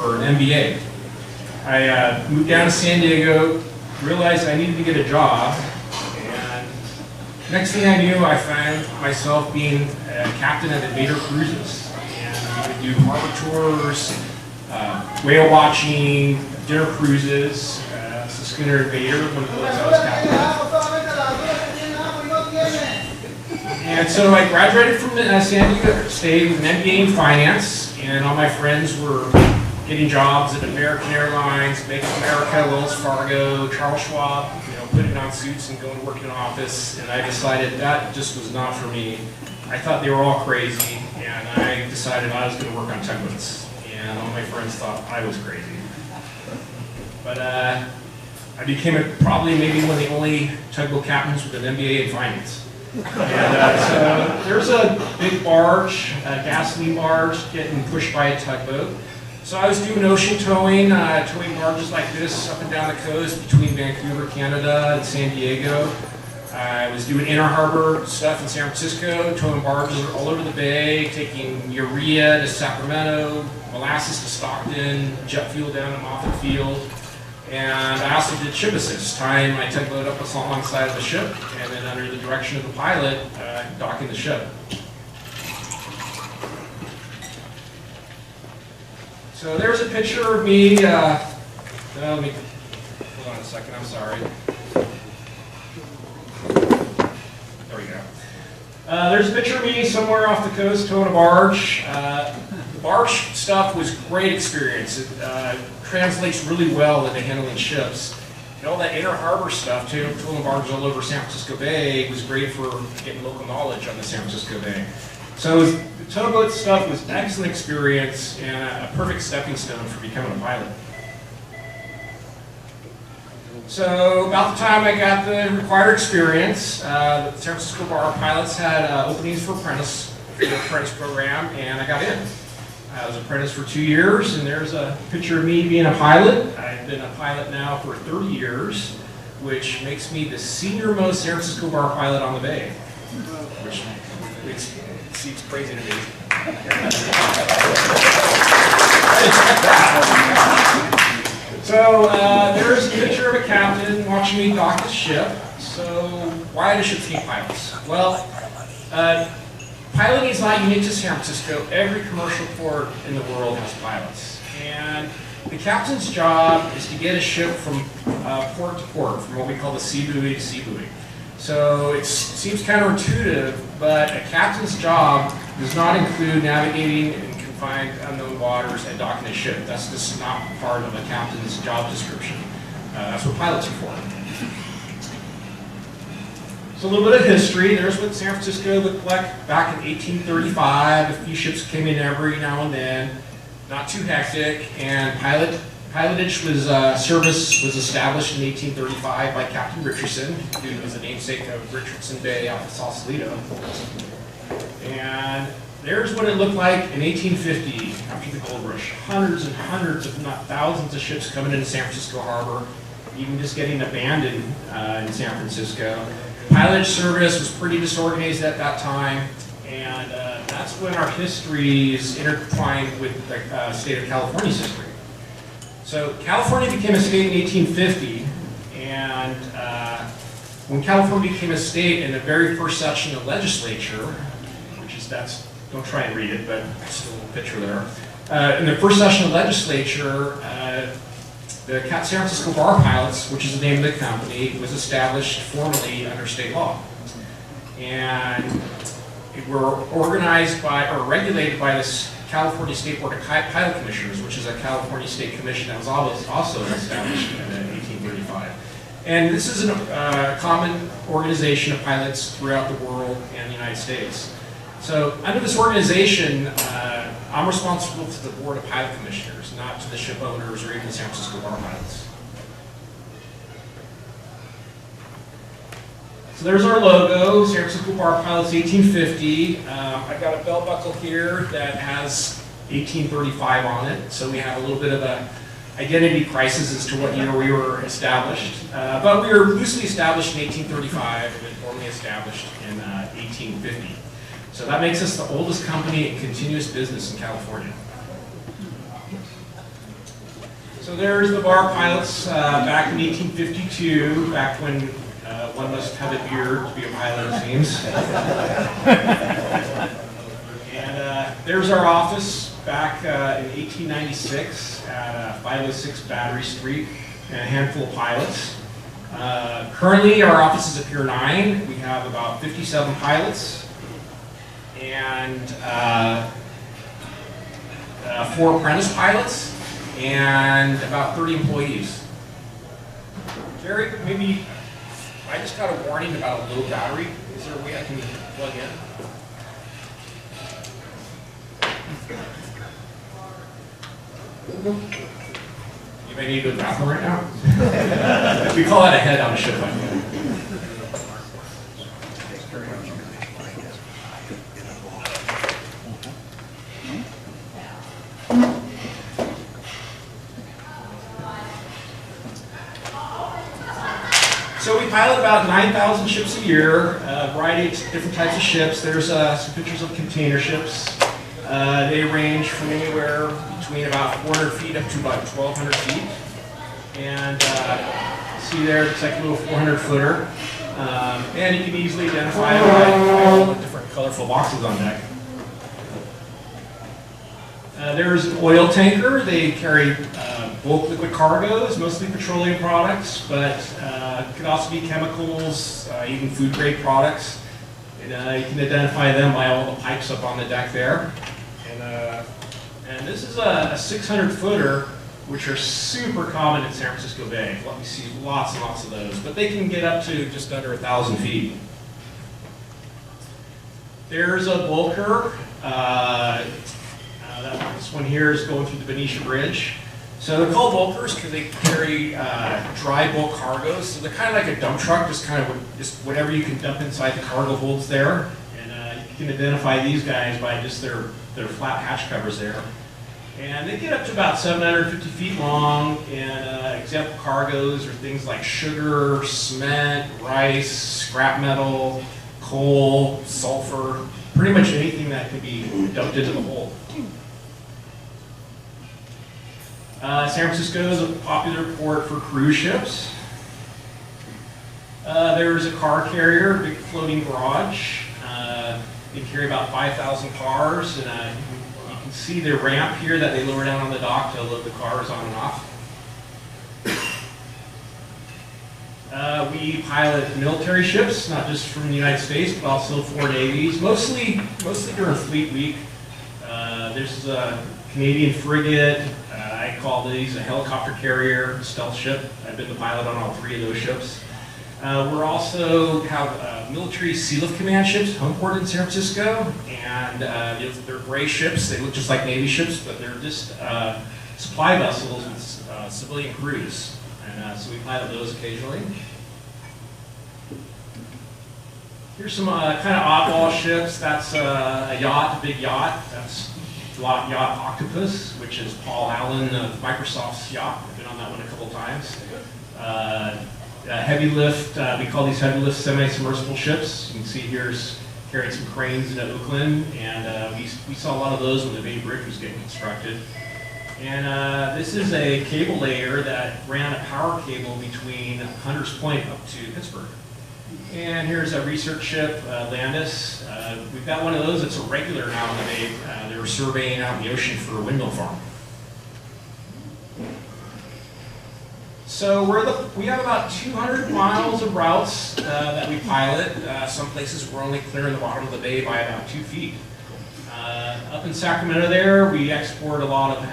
for an MBA. I moved down to San Diego, realized I needed to get a job, and next thing I knew, I found myself being a captain at Invader Cruises. And we would do harbor tours, whale watching, dinner cruises. It's the schooner Invader, one of the boats I was captain of. And so I graduated from San Diego State with an MBA in finance, and all my friends were getting jobs at American Airlines, Bank of America, Wells Fargo, Charles Schwab, putting on suits and going to work in an office. And I decided that just was not for me. I thought they were all crazy, and I decided I was going to work on tugboats. And all my friends thought I was crazy. But I became probably maybe one of the only tugboat captains with an MBA in finance. And so there's a big barge, a gasoline barge, getting pushed by a tugboat. So I was doing ocean towing, towing barges like this up and down the coast between Vancouver, Canada, and San Diego. I was doing inner harbor stuff in San Francisco, towing barges all over the bay, taking urea to Sacramento, molasses to Stockton, jet fuel down to Moffett Field. And I also did ship assist, tying my tugboat up alongside of the ship, and then under the direction of the pilot, docking the ship. So there's a picture of me. Let me hold on a second. I'm sorry. There we go. There's a picture of me somewhere off the coast towing a barge. The barge stuff was a great experience. It translates really well into handling ships. And all that inner harbor stuff, towing barges all over San Francisco Bay, was great for getting local knowledge on the San Francisco Bay. So the towboat stuff was an excellent experience and a perfect stepping stone for becoming a pilot. So about the time I got the required experience, the San Francisco Bar pilots had openings for the apprentice program, and I got in. I was an apprentice for 2 years, and there's a picture of me being a pilot. I've been a pilot now for 30 years, which makes me the senior-most San Francisco Bar pilot on the bay, which seems crazy to me. So there's a picture of a captain watching me dock the ship. So why do ships need pilots? Well, piloting is not unique to San Francisco. Every commercial port in the world has pilots. And the captain's job is to get a ship from port to port, from what we call the sea buoy to sea buoy. So it seems counterintuitive, but a captain's job does not include navigating in confined unknown waters and docking a ship. That's just not part of a captain's job description. That's what pilots are for. So a little bit of history. There's what San Francisco looked like back in 1835. A few ships came in every now and then. Not too hectic, and pilotage service was established in 1835 by Captain Richardson, who was the namesake of Richardson Bay out of Sausalito. And there's what it looked like in 1850 after the gold rush. Hundreds and hundreds, if not thousands, of ships coming into San Francisco Harbor, even just getting abandoned in San Francisco. Pilotage service was pretty disorganized at that time, and that's when our history is intertwined with the state of California's history. So California became a state in 1850, and when California became a state in the very first session of legislature, which is, don't try and read it, but it's a little picture there. In the first session of legislature, the San Francisco Bar Pilots, which is the name of the company, was established formally under state law. And it were organized by, or regulated by this California State Board of Pilot Commissioners, which is a California state commission that was also established in 1835. And this is a common organization of pilots throughout the world and the United States. So under this organization, I'm responsible to the Board of Pilot Commissioners, not to the ship owners or even the San Francisco Bar Pilots. So there's our logo, San Francisco Bar Pilots 1850. I've got a belt buckle here that has 1835 on it, so we have a little bit of a identity crisis as to what year we were established. But we were loosely established in 1835 and then formally established in 1850. So that makes us the oldest company in continuous business in California. So there's the bar pilots back in 1852, back when one must have a beard to be a pilot, it seems. And there's our office back in 1896 at 506 Battery Street, and a handful of pilots. Currently, our office is at Pier 9. We have about 57 pilots and 4 apprentice pilots and about 30 employees. Jerry, maybe I just got a warning about a low battery. Is there a way I can plug in? You may need to go to the bathroom right now. We call that a head on a ship like that. So we pilot about 9,000 ships a year, a variety of different types of ships. There's some pictures of container ships. They range from anywhere between about 400 feet up to about 1,200 feet. And see there, it's like a little 400 footer. And you can easily identify it by all the different colorful boxes on deck. There's an oil tanker. They carry bulk liquid cargoes, mostly petroleum products, but it could also be chemicals, even food grade products. And you can identify them by all the pipes up on the deck there. And this is a 600 footer, which are super common in San Francisco Bay. We see lots and lots of those, but they can get up to just under 1,000 feet. There's a bulker. This one here is going through the Benicia Bridge. So they're called bulkers because they carry dry bulk cargoes. So they're kind of like a dump truck, just whatever you can dump inside the cargo holds there. And you can identify these guys by just their flat hatch covers there. And they get up to about 750 feet long, and example cargoes are things like sugar, cement, rice, scrap metal, coal, sulfur, pretty much anything that can be dumped into the hold. San Francisco is a popular port for cruise ships. There's a car carrier, big floating garage. They carry about 5,000 cars, and you can see the ramp here that they lower down on the dock to load the cars on and off. We pilot military ships, not just from the United States, but also foreign navies, mostly during Fleet Week. There's a Canadian frigate. I call these a helicopter carrier, stealth ship. I've been the pilot on all 3 of those ships. We're also have military Sea Lift Command ships, home port in San Francisco, and they're gray ships. They look just like Navy ships, but they're just supply vessels with civilian crews, and so we pilot those occasionally. Here's some kind of oddball ships. That's a yacht, a big yacht. That's yacht Octopus, which is Paul Allen of Microsoft's yacht. I've been on that one a couple times. Heavy lift, we call these heavy lift semi-submersible ships. You can see here's carrying some cranes into Oakland, and we saw a lot of those when the Bay Bridge was getting constructed. And this is a cable layer that ran a power cable between Hunters Point up to Pittsburgh. And here's a research ship, Landis. We've got one of those that's a regular now in the Bay. They were surveying out in the ocean for a windmill farm. So we have about 200 miles of routes that we pilot. Some places we're only clearing the bottom of the bay by about 2 feet. Up in Sacramento there, we export a lot of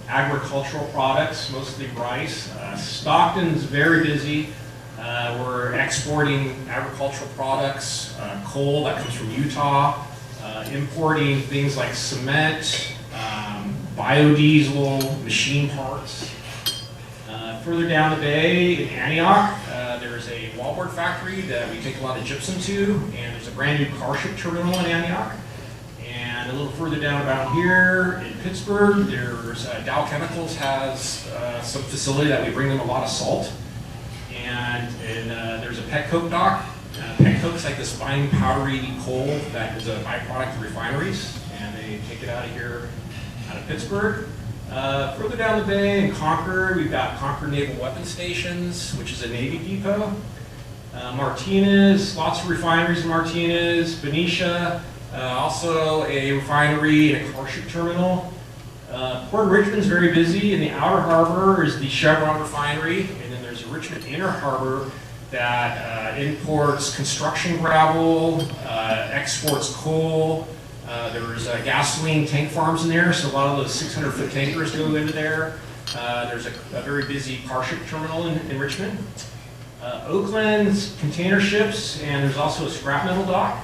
agricultural products, mostly rice. Stockton's very busy. We're exporting agricultural products, coal that comes from Utah, importing things like cement, biodiesel, machine parts. Further down the bay in Antioch, there's a wallboard factory that we take a lot of gypsum to, and there's a brand new car ship terminal in Antioch. And a little further down about here in Pittsburgh, there's Dow Chemicals has some facility that we bring them a lot of salt. And there's a petcoke dock. Petcoke's like this fine powdery coal that is a byproduct of refineries, and they take it out of here, out of Pittsburgh. Further down the bay in Concord, we've got Concord Naval Weapons Stations, which is a Navy depot. Martinez, lots of refineries in Martinez. Benicia, also a refinery and a car ship terminal. Port of Richmond is very busy. In the outer harbor is the Chevron refinery, and then there's a Richmond inner harbor that imports construction gravel, exports coal. There's gasoline tank farms in there, so a lot of those 600-foot tankers go into there. There's a very busy car ship terminal in Richmond. Oakland's container ships, and there's also a scrap metal dock.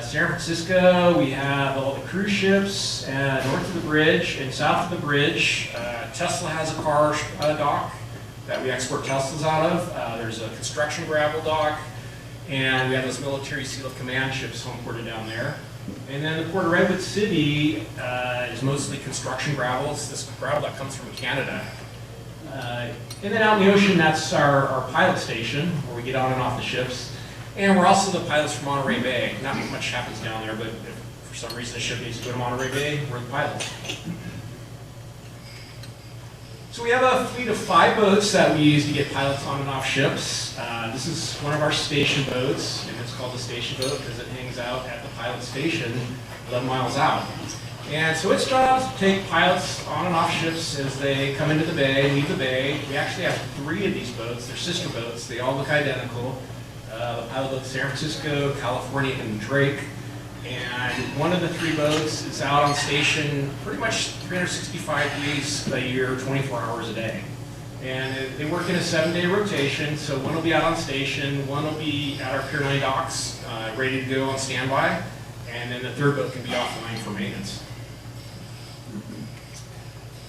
San Francisco, we have all the cruise ships north of the bridge and south of the bridge. Tesla has a car dock that we export Teslas out of. There's a construction gravel dock, and we have those military SEAL Command ships home ported down there. And then the Port of Redwood City is mostly construction gravel. It's this gravel that comes from Canada. And then out in the ocean, that's our pilot station, where we get on and off the ships. And we're also the pilots for Monterey Bay. Not much happens down there, but if for some reason the ship needs to go to Monterey Bay, we're the pilots. So we have a fleet of 5 boats that we use to get pilots on and off ships. This is one of our station boats, and it's called the station boat because it hangs out at the pilot station 11 miles out. And so its job is to take pilots on and off ships as they come into the bay, leave the bay. We actually have 3 of these boats. They're sister boats. They all look identical. The pilot boat San Francisco, California, and Drake. And one of the 3 boats is out on station pretty much 365 days a year, 24 hours a day. And they work in a 7-day rotation, so one will be out on station, one will be at our Pier 9 docks, ready to go on standby, and then the 3rd boat can be offline for maintenance.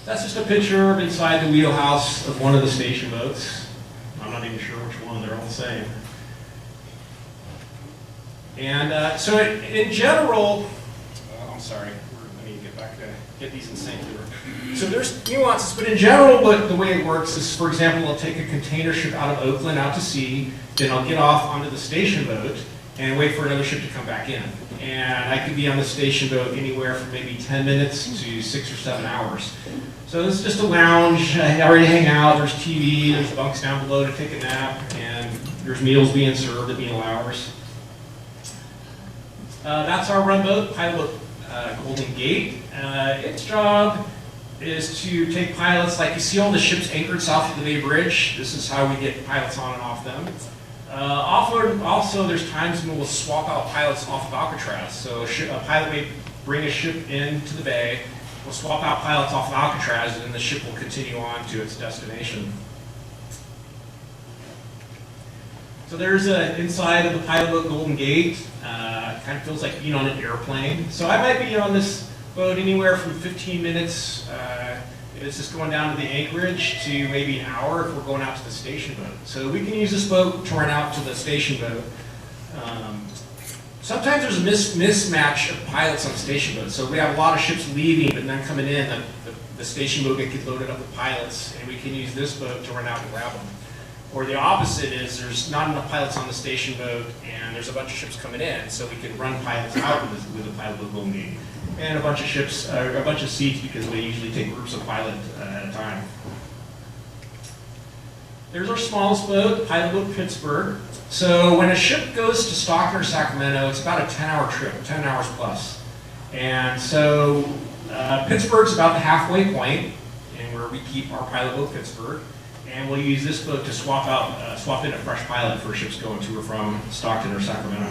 That's just a picture of inside the wheelhouse of one of the station boats. I'm not even sure which one, they're all the same. And so in general, I'm sorry, I need to get back to get these in sync here. So there's nuances, but in general, the way it works is, for example, I'll take a container ship out of Oakland out to sea, then I'll get off onto the station boat and wait for another ship to come back in. And I could be on the station boat anywhere from maybe 10 minutes to 6 or 7 hours. So this is just a lounge, I already hang out, there's TV, there's bunks down below to take a nap, and there's meals being served at meal hours. That's our run boat, pilot boat Golden Gate. Its job is to take pilots, like you see all the ships anchored south of the Bay Bridge. This is how we get pilots on and off them. Also, there's times when we'll swap out pilots off of Alcatraz. So a pilot may bring a ship into the bay, we'll swap out pilots off of Alcatraz, and then the ship will continue on to its destination. So there's inside of the pilot boat Golden Gate. Kind of feels like being on an airplane. So I might be on this boat anywhere from 15 minutes, if it's just going down to the anchorage, to maybe an hour if we're going out to the station boat. So we can use this boat to run out to the station boat. Sometimes there's a mismatch of pilots on the station boat. So we have a lot of ships leaving, but then coming in, the station boat gets loaded up with pilots, and we can use this boat to run out and grab them. Or the opposite is there's not enough pilots on the station boat, and there's a bunch of ships coming in, so we can run pilots out with a pilot boat Golden Gate. And a bunch of ships, a bunch of seats, because they usually take groups of pilots at a time. There's our smallest boat, the pilot boat Pittsburgh. So when a ship goes to Stockton or Sacramento, it's about a 10-hour trip, 10 hours plus. And so Pittsburgh's about the halfway point, and where we keep our pilot boat Pittsburgh. And we'll use this boat to swap in a fresh pilot for ships going to or from Stockton or Sacramento.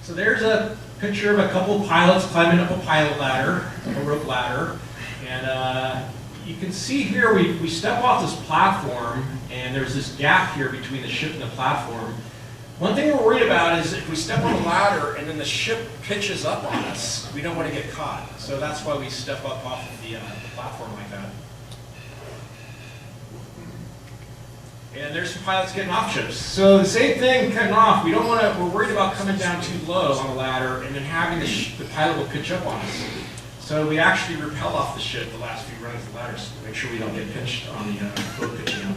So there's a picture of a couple of pilots climbing up a pilot ladder, a rope ladder. And you can see here we step off this platform, and there's this gap here between the ship and the platform. One thing we're worried about is if we step on the ladder and then the ship pitches up on us, we don't want to get caught. So that's why we step up off of the platform like that. And there's some pilots getting off ships. So the same thing, cutting off. We're worried about coming down too low on the ladder and then having the pilot will pitch up on us. So we actually rappel off the ship the last few runs of the ladder to make sure we don't get pinched on the boat pitching up.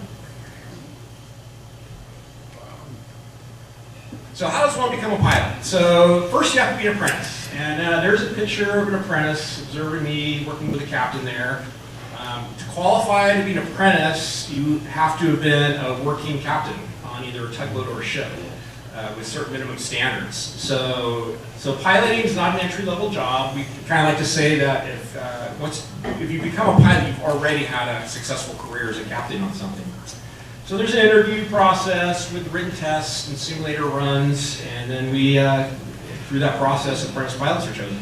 So how does one become a pilot? So first you have to be an apprentice. And there's a picture of an apprentice observing me working with the captain there. To qualify to be an apprentice, you have to have been a working captain on either a tugboat or a ship with certain minimum standards. So piloting is not an entry-level job. We kind of like to say that if you become a pilot, you've already had a successful career as a captain on something. So there's an interview process with written tests and simulator runs, and then we, through that process, apprentice pilots are chosen.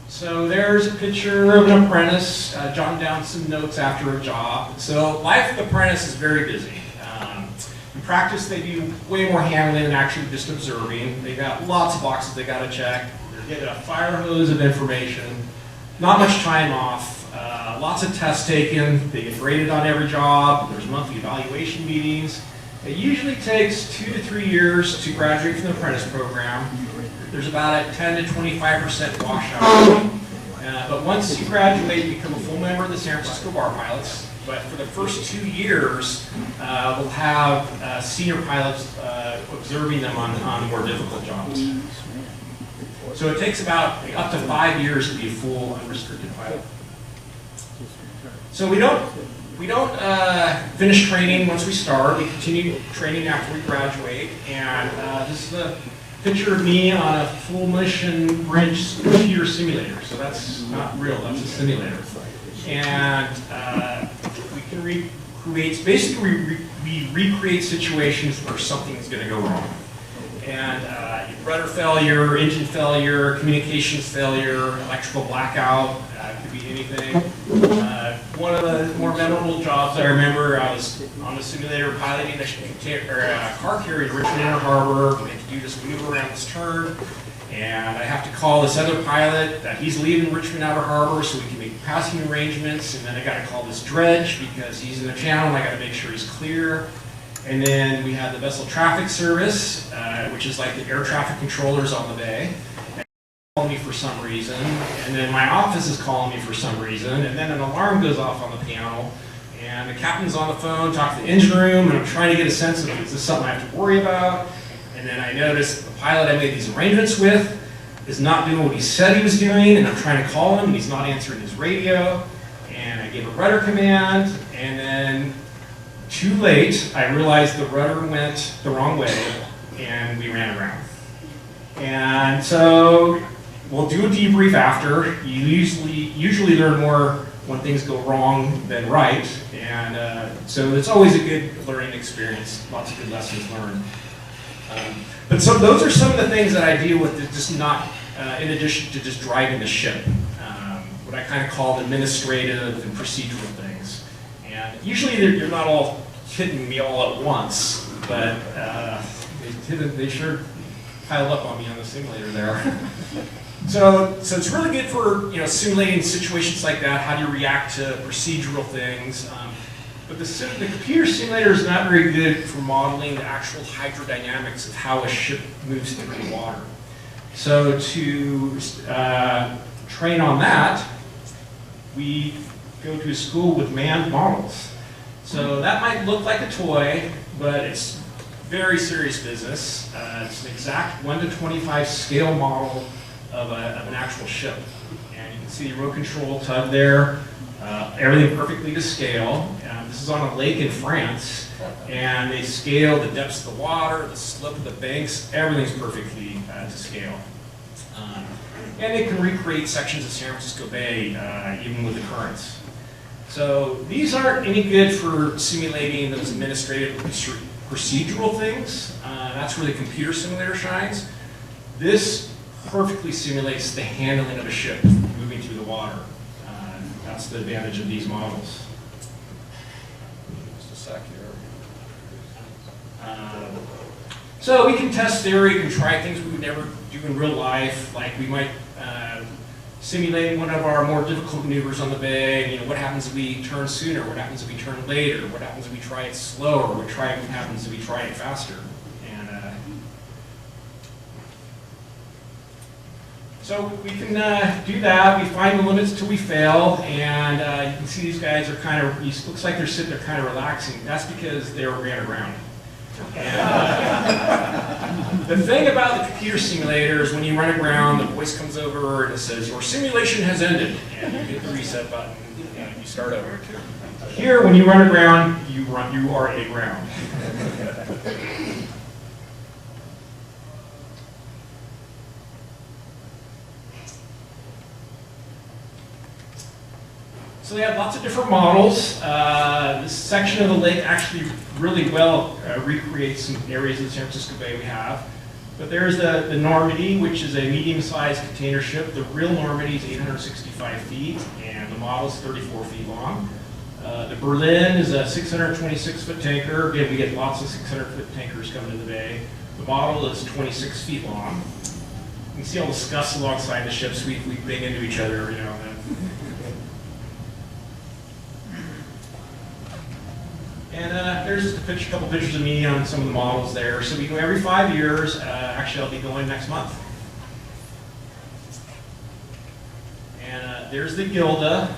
So there's a picture of an apprentice jotting down some notes after a job. So life of the apprentice is very busy. In practice, they do way more handling than actually just observing. They got lots of boxes they got to check. They're getting a fire hose of information. Not much time off. Lots of tests taken. They get graded on every job. There's monthly evaluation meetings. It usually takes 2 to 3 years to graduate from the apprentice program. There's about a 10 to 25% washout rate. But once you graduate, you become a full member of the San Francisco Bar Pilots. But for the first 2 years, we'll have senior pilots observing them on more difficult jobs. So it takes about up to 5 years to be a full unrestricted pilot. So we don't finish training once we start. We continue training after we graduate. And this is a picture of me on a full mission bridge computer simulator. So that's not real, that's a simulator. And we can recreate, basically we recreate situations where something is going to go wrong. And rudder failure, engine failure, communications failure, electrical blackout, could be anything. One of the more memorable jobs I remember, I was on the simulator piloting a car carrier in Richmond Inner Harbor. We had to do this maneuver around this turn. And I have to call this other pilot that he's leaving Richmond Outer Harbor so we can make passing arrangements. And then I got to call this dredge because he's in the channel and I got to make sure he's clear. And then we have the vessel traffic service, which is like the air traffic controllers on the bay. And call me for some reason. And then my office is calling me for some reason. And then an alarm goes off on the panel. And the captain's on the phone, talking to the engine room, and I'm trying to get a sense of, is this something I have to worry about? And then I noticed the pilot I made these arrangements with is not doing what he said he was doing, and I'm trying to call him, and he's not answering his radio. And I gave a rudder command, and then too late, I realized the rudder went the wrong way, and we ran aground. And so we'll do a debrief after. You usually learn more when things go wrong than right, and so it's always a good learning experience. Lots of good lessons learned. But so those are some of the things that I deal with, that just not in addition to just driving the ship. What I kind of call administrative and procedural things. And usually they're not all hitting me all at once, but they sure pile up on me on the simulator there. So it's really good for simulating situations like that. How do you react to procedural things? But the computer simulator is not very good for modeling the actual hydrodynamics of how a ship moves through the water. So to train on that, we go to a school with manned models. So that might look like a toy, but it's very serious business. It's an exact 1 to 25 scale model of an actual ship. And you can see the remote control tug there. Everything perfectly to scale. This is on a lake in France, and they scale the depths of the water, the slope of the banks, everything's perfectly to scale. And it can recreate sections of San Francisco Bay, even with the currents. So these aren't any good for simulating those administrative procedural things. That's where the computer simulator shines. This perfectly simulates the handling of a ship moving through the water. That's the advantage of these models. Just a sec here. So we can test theory, we can try things we would never do in real life, like we might simulate one of our more difficult maneuvers on the bay. What happens if we turn sooner? What happens if we turn later? What happens if we try it slower? What happens if we try it faster? So we can do that. We find the limits until we fail, and you can see these guys are kind of, it looks like they're sitting there kind of relaxing. That's because they ran aground. And, the thing about the computer simulator is when you run aground, the voice comes over and it says, your simulation has ended. And you hit the reset button and you start over. Here, when you run aground, you are aground. So they have lots of different models. This section of the lake actually really well recreates some areas of the San Francisco Bay we have. But there's the Normandy, which is a medium-sized container ship. The real Normandy is 865 feet, and the model is 34 feet long. The Berlin is a 626-foot tanker. Again, we get lots of 600-foot tankers coming to the bay. The model is 26 feet long. You can see all the scuffs alongside the ships. We bang into each other, you know. And there's just a couple pictures of me on some of the models there. So we go every 5 years. Actually, I'll be going next month. And there's the Gilda.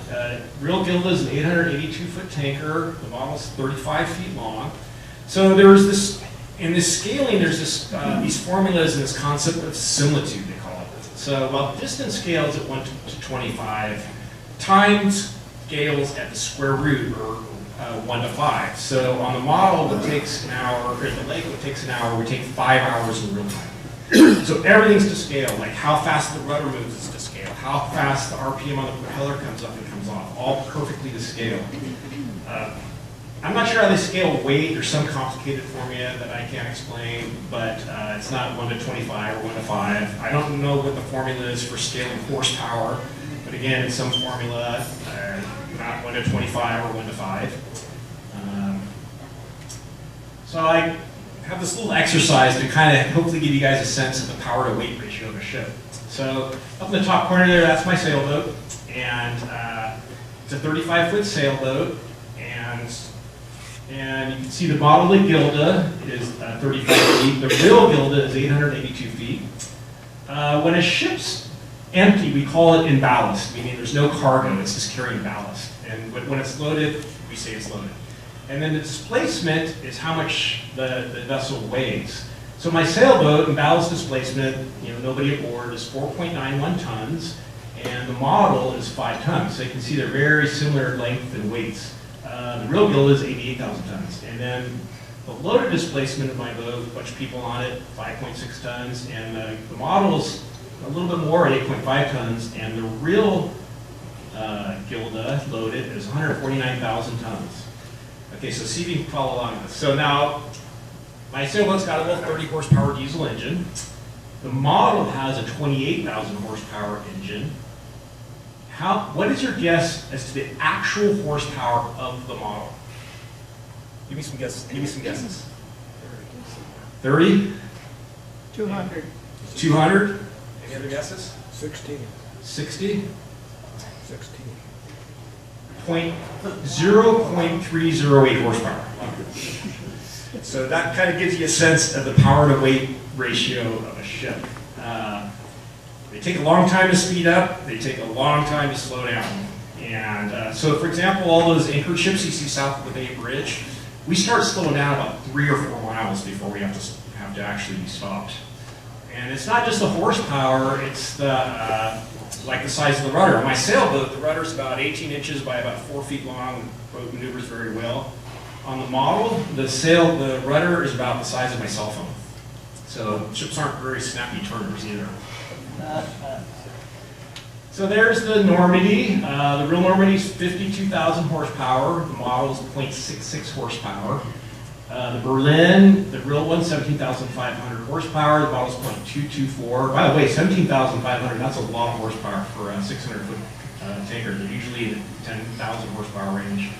Real Gilda is an 882-foot tanker. The model's 35 feet long. So there's this, in this scaling, there's this, these formulas and this concept of similitude, they call it. So while distance scales at 1 to 25, time scales at the square root, or 1 to 5. So on the model, it takes an hour, or the lake, it takes an hour, we take 5 hours in real time. So everything's to scale, like how fast the rudder moves is to scale, how fast the RPM on the propeller comes up and comes off, all perfectly to scale. I'm not sure how they scale weight. There's some complicated formula that I can't explain, but it's not 1 to 25 or 1 to 5. I don't know what the formula is for scaling horsepower, but again, it's some formula, not 1 to 25 or 1 to 5. So I have this little exercise to kind of hopefully give you guys a sense of the power to weight ratio of a ship. So up in the top corner there, that's my sailboat, and it's a 35-foot sailboat, and you can see the model of the Gilda is 35 feet. The real Gilda is 882 feet. When a ship's empty, we call it in ballast, meaning there's no cargo, it's just carrying ballast. And when it's loaded, we say it's loaded. And then the displacement is how much the vessel weighs. So my sailboat and ballast displacement, you know, nobody aboard, is 4.91 tons, and the model is 5 tons. So you can see they're very similar length and weights. The real Gilda is 88,000 tons. And then the loaded displacement of my boat, a bunch of people on it, 5.6 tons, and the model's a little bit more at 8.5 tons, and the real Gilda loaded is 149,000 tons. Okay, so see if you can follow along with this. So now, my sailboat's got a little 30 horsepower diesel engine. The model has a 28,000 horsepower engine. What is your guess as to the actual horsepower of the model? Give me some guesses. Give me some guesses. 30? 200. 200? Any other guesses? 60. 60? 16. 0.308 horsepower. So that kind of gives you a sense of the power to weight ratio of a ship. They take a long time to speed up, they take a long time to slow down. And so for example, all those anchored ships you see south of the Bay Bridge, we start slowing down about 3 or 4 miles before we have to actually be stopped. And it's not just the horsepower, it's the like the size of the rudder. On my sailboat, the rudder's about 18 inches by about 4 feet long. The boat maneuvers very well. On the model, the rudder is about the size of my cell phone. So ships aren't very snappy turners either. So there's the Normandy. The real Normandy is 52,000 horsepower. The model is 0.66 horsepower. The Berlin, the real one, 17,500 horsepower. The model is 0.224. By the way, 17,500, that's a lot of horsepower for a 600-foot tanker. They're usually in the 10,000 horsepower range.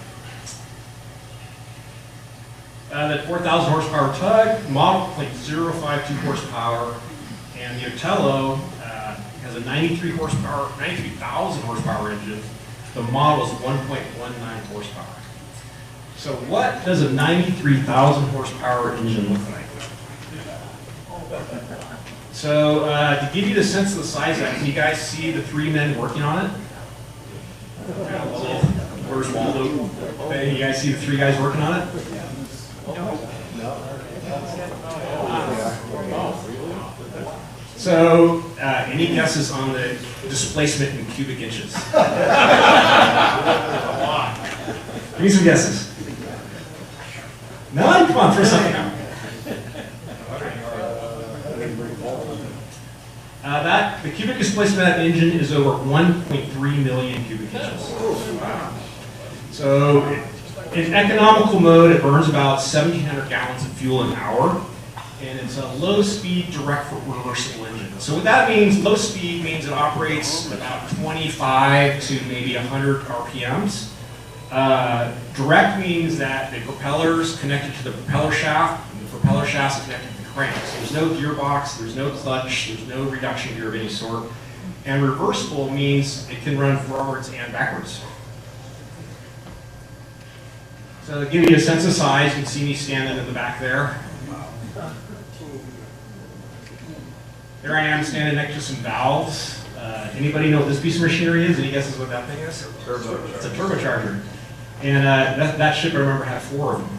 The 4,000 horsepower tug, model 0.052 horsepower. And the Otello has a 93,000 horsepower engine. The model is 1.19 horsepower. So what does a 93,000 horsepower engine look like? So to give you the sense of the size of that, can you guys see the 3 men working on it? Where's Waldo? Okay, you guys see the 3 guys working on it? No. So, any guesses on the displacement in cubic inches? Give me some guesses. None? Come on, throw something out. The cubic displacement of that engine is over 1.3 million cubic inches. So, in economical mode, it burns about 1,700 gallons of fuel an hour, and it's a low-speed direct reversible engine. So what that means, low speed means it operates about 25 to maybe 100 RPMs. Direct means that the propeller's connected to the propeller shaft, and the propeller shaft's connected to the crank. So there's no gearbox, there's no clutch, there's no reduction gear of any sort. And reversible means it can run forwards and backwards. So to give you a sense of size, you can see me standing in the back there. There I am standing next to some valves. Anybody know what this piece of machinery is? Any guesses what that thing is? Turbocharger. It's a turbocharger. And that ship, I remember, had 4 of them.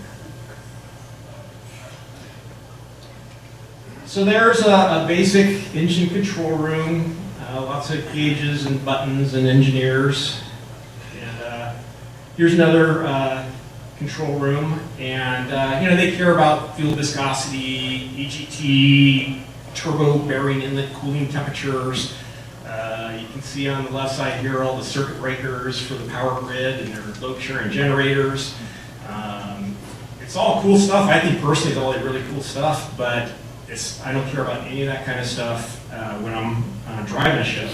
So there's a basic engine control room, lots of gauges and buttons and engineers. And here's another control room. And they care about fuel viscosity, EGT, turbo bearing inlet cooling temperatures. You can see on the left side here all the circuit breakers for the power grid and their load sharing generators. It's all cool stuff. I think personally it's all really cool stuff, but I don't care about any of that kind of stuff when I'm driving a ship.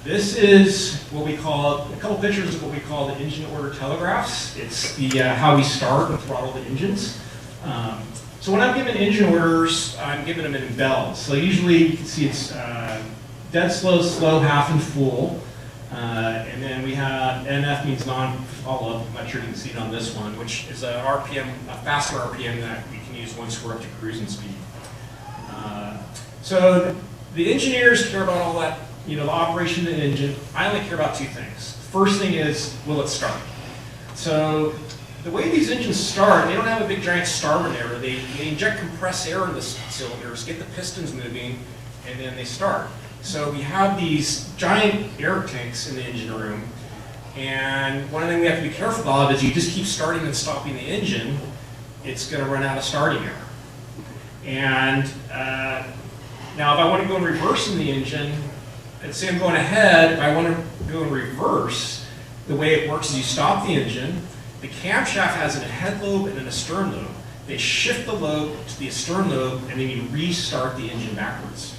This is what we call, a couple pictures of what we call the engine order telegraphs. It's the how we start and throttle the engines. So when I'm giving engine orders, I'm giving them in bells. So usually you can see it's dead slow, slow, half, and full. And then we have NF means non-follow-up. I'm not sure you can see it on this one, which is a RPM, a faster RPM that we can use once we're up to cruising speed. So the engineers care about all that, the operation of the engine. I only care about 2 things. First thing is, will it start? So the way these engines start, they don't have a big giant starboard air. They inject compressed air in the cylinders, get the pistons moving, and then they start. So we have these giant air tanks in the engine room, and one thing we have to be careful of is you just keep starting and stopping the engine, it's going to run out of starting air. And now if I want to go in reverse in the engine, let's say I'm going ahead, if I want to go in reverse, the way it works is you stop the engine, the camshaft has a head lobe and a stern lobe. They shift the lobe to the stern lobe, and then you restart the engine backwards.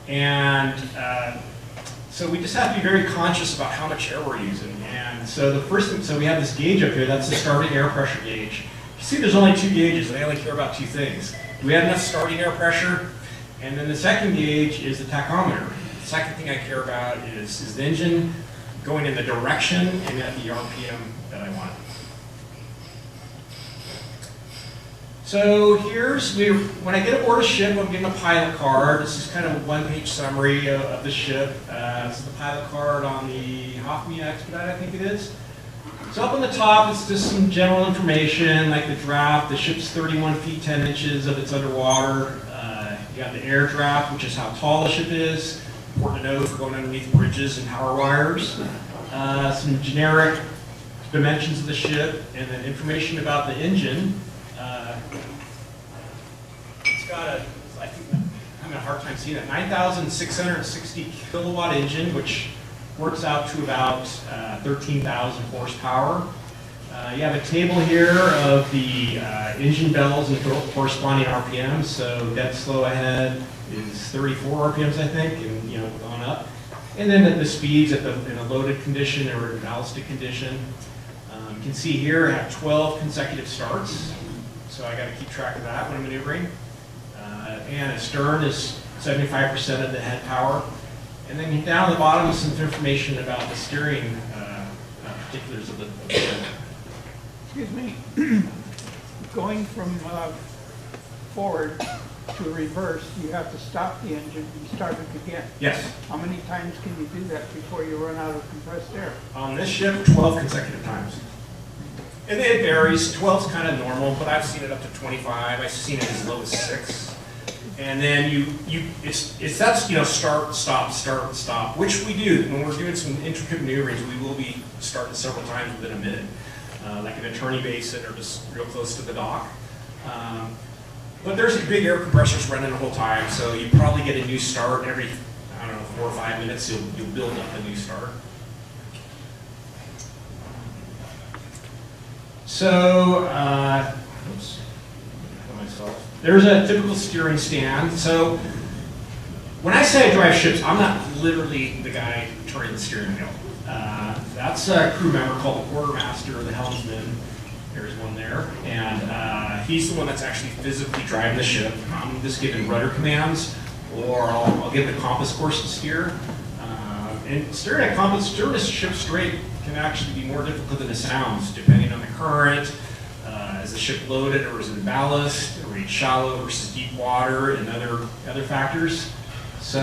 And so we just have to be very conscious about how much air we're using. And so the first thing, so we have this gauge up here, that's the starting air pressure gauge. You see there's only 2 gauges, and they only care about 2 things. Do we have enough starting air pressure? And then the second gauge is the tachometer. The second thing I care about is the engine going in the direction and at the RPM that I want. So when I get aboard a ship, I'm getting a pilot card. This is kind of a 1-page summary of the ship. This is the pilot card on the Hoffman Expedite, I think it is. So up on the top, it's just some general information, like the draft. The ship's 31 feet 10 inches of its underwater. You got the air draft, which is how tall the ship is. Important to know for going underneath bridges and power wires. Some generic dimensions of the ship, and then information about the engine. It's got I think I'm having a hard time seeing that, 9,660 kilowatt engine, which works out to about 13,000 horsepower. You have a table here of the engine bells and corresponding RPMs. So dead slow ahead is 34 RPMs, I think, and on up. And then at the speeds in a loaded condition or in ballastic condition. You can see here I have 12 consecutive starts. So I got to keep track of that when I'm maneuvering. And a stern is 75% of the head power. And then down at the bottom is some information about the steering particulars of the ship. Excuse me. Going from forward to reverse, you have to stop the engine and start it again. Yes. How many times can you do that before you run out of compressed air? On this ship, 12 consecutive times. And it varies. 12 is kind of normal, but I've seen it up to 25. I've seen it as low as 6. And then that's, you know, start, stop, which we do. When we're doing some intricate maneuverings, we will be starting several times within a minute, like an attorney basin or just real close to the dock. But there's big air compressors running the whole time, so you probably get a new start every, I don't know, 4 or 5 minutes. You'll build up a new start. So, oops, myself. There's a typical steering stand. So, when I say I drive ships, I'm not literally the guy turning the steering wheel. That's a crew member called the quartermaster or the helmsman. There's one there, and he's the one that's actually physically driving the ship. I'm just giving rudder commands, or I'll give the compass course to steer. And steering a ship straight can actually be more difficult than it sounds, depending on the current. Is the ship loaded, or is it ballast? Are we shallow versus deep water, and other factors? So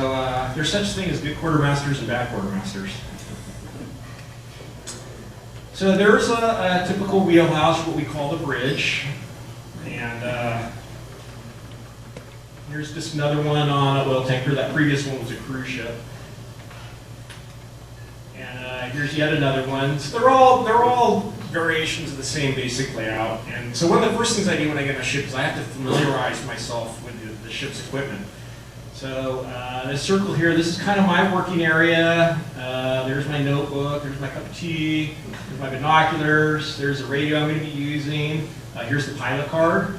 there's such thing as good quartermasters and bad quartermasters. So there's a typical wheelhouse, what we call the bridge, and here's just another one on a oil tanker. That previous one was a cruise ship. Here's yet another one. So they're all variations of the same basic layout. And so one of the first things I do when I get on a ship is I have to familiarize myself with the ship's equipment. So this circle here, this is kind of my working area. There's my notebook, there's my cup of tea, there's my binoculars, there's the radio I'm going to be using. Here's the pilot card.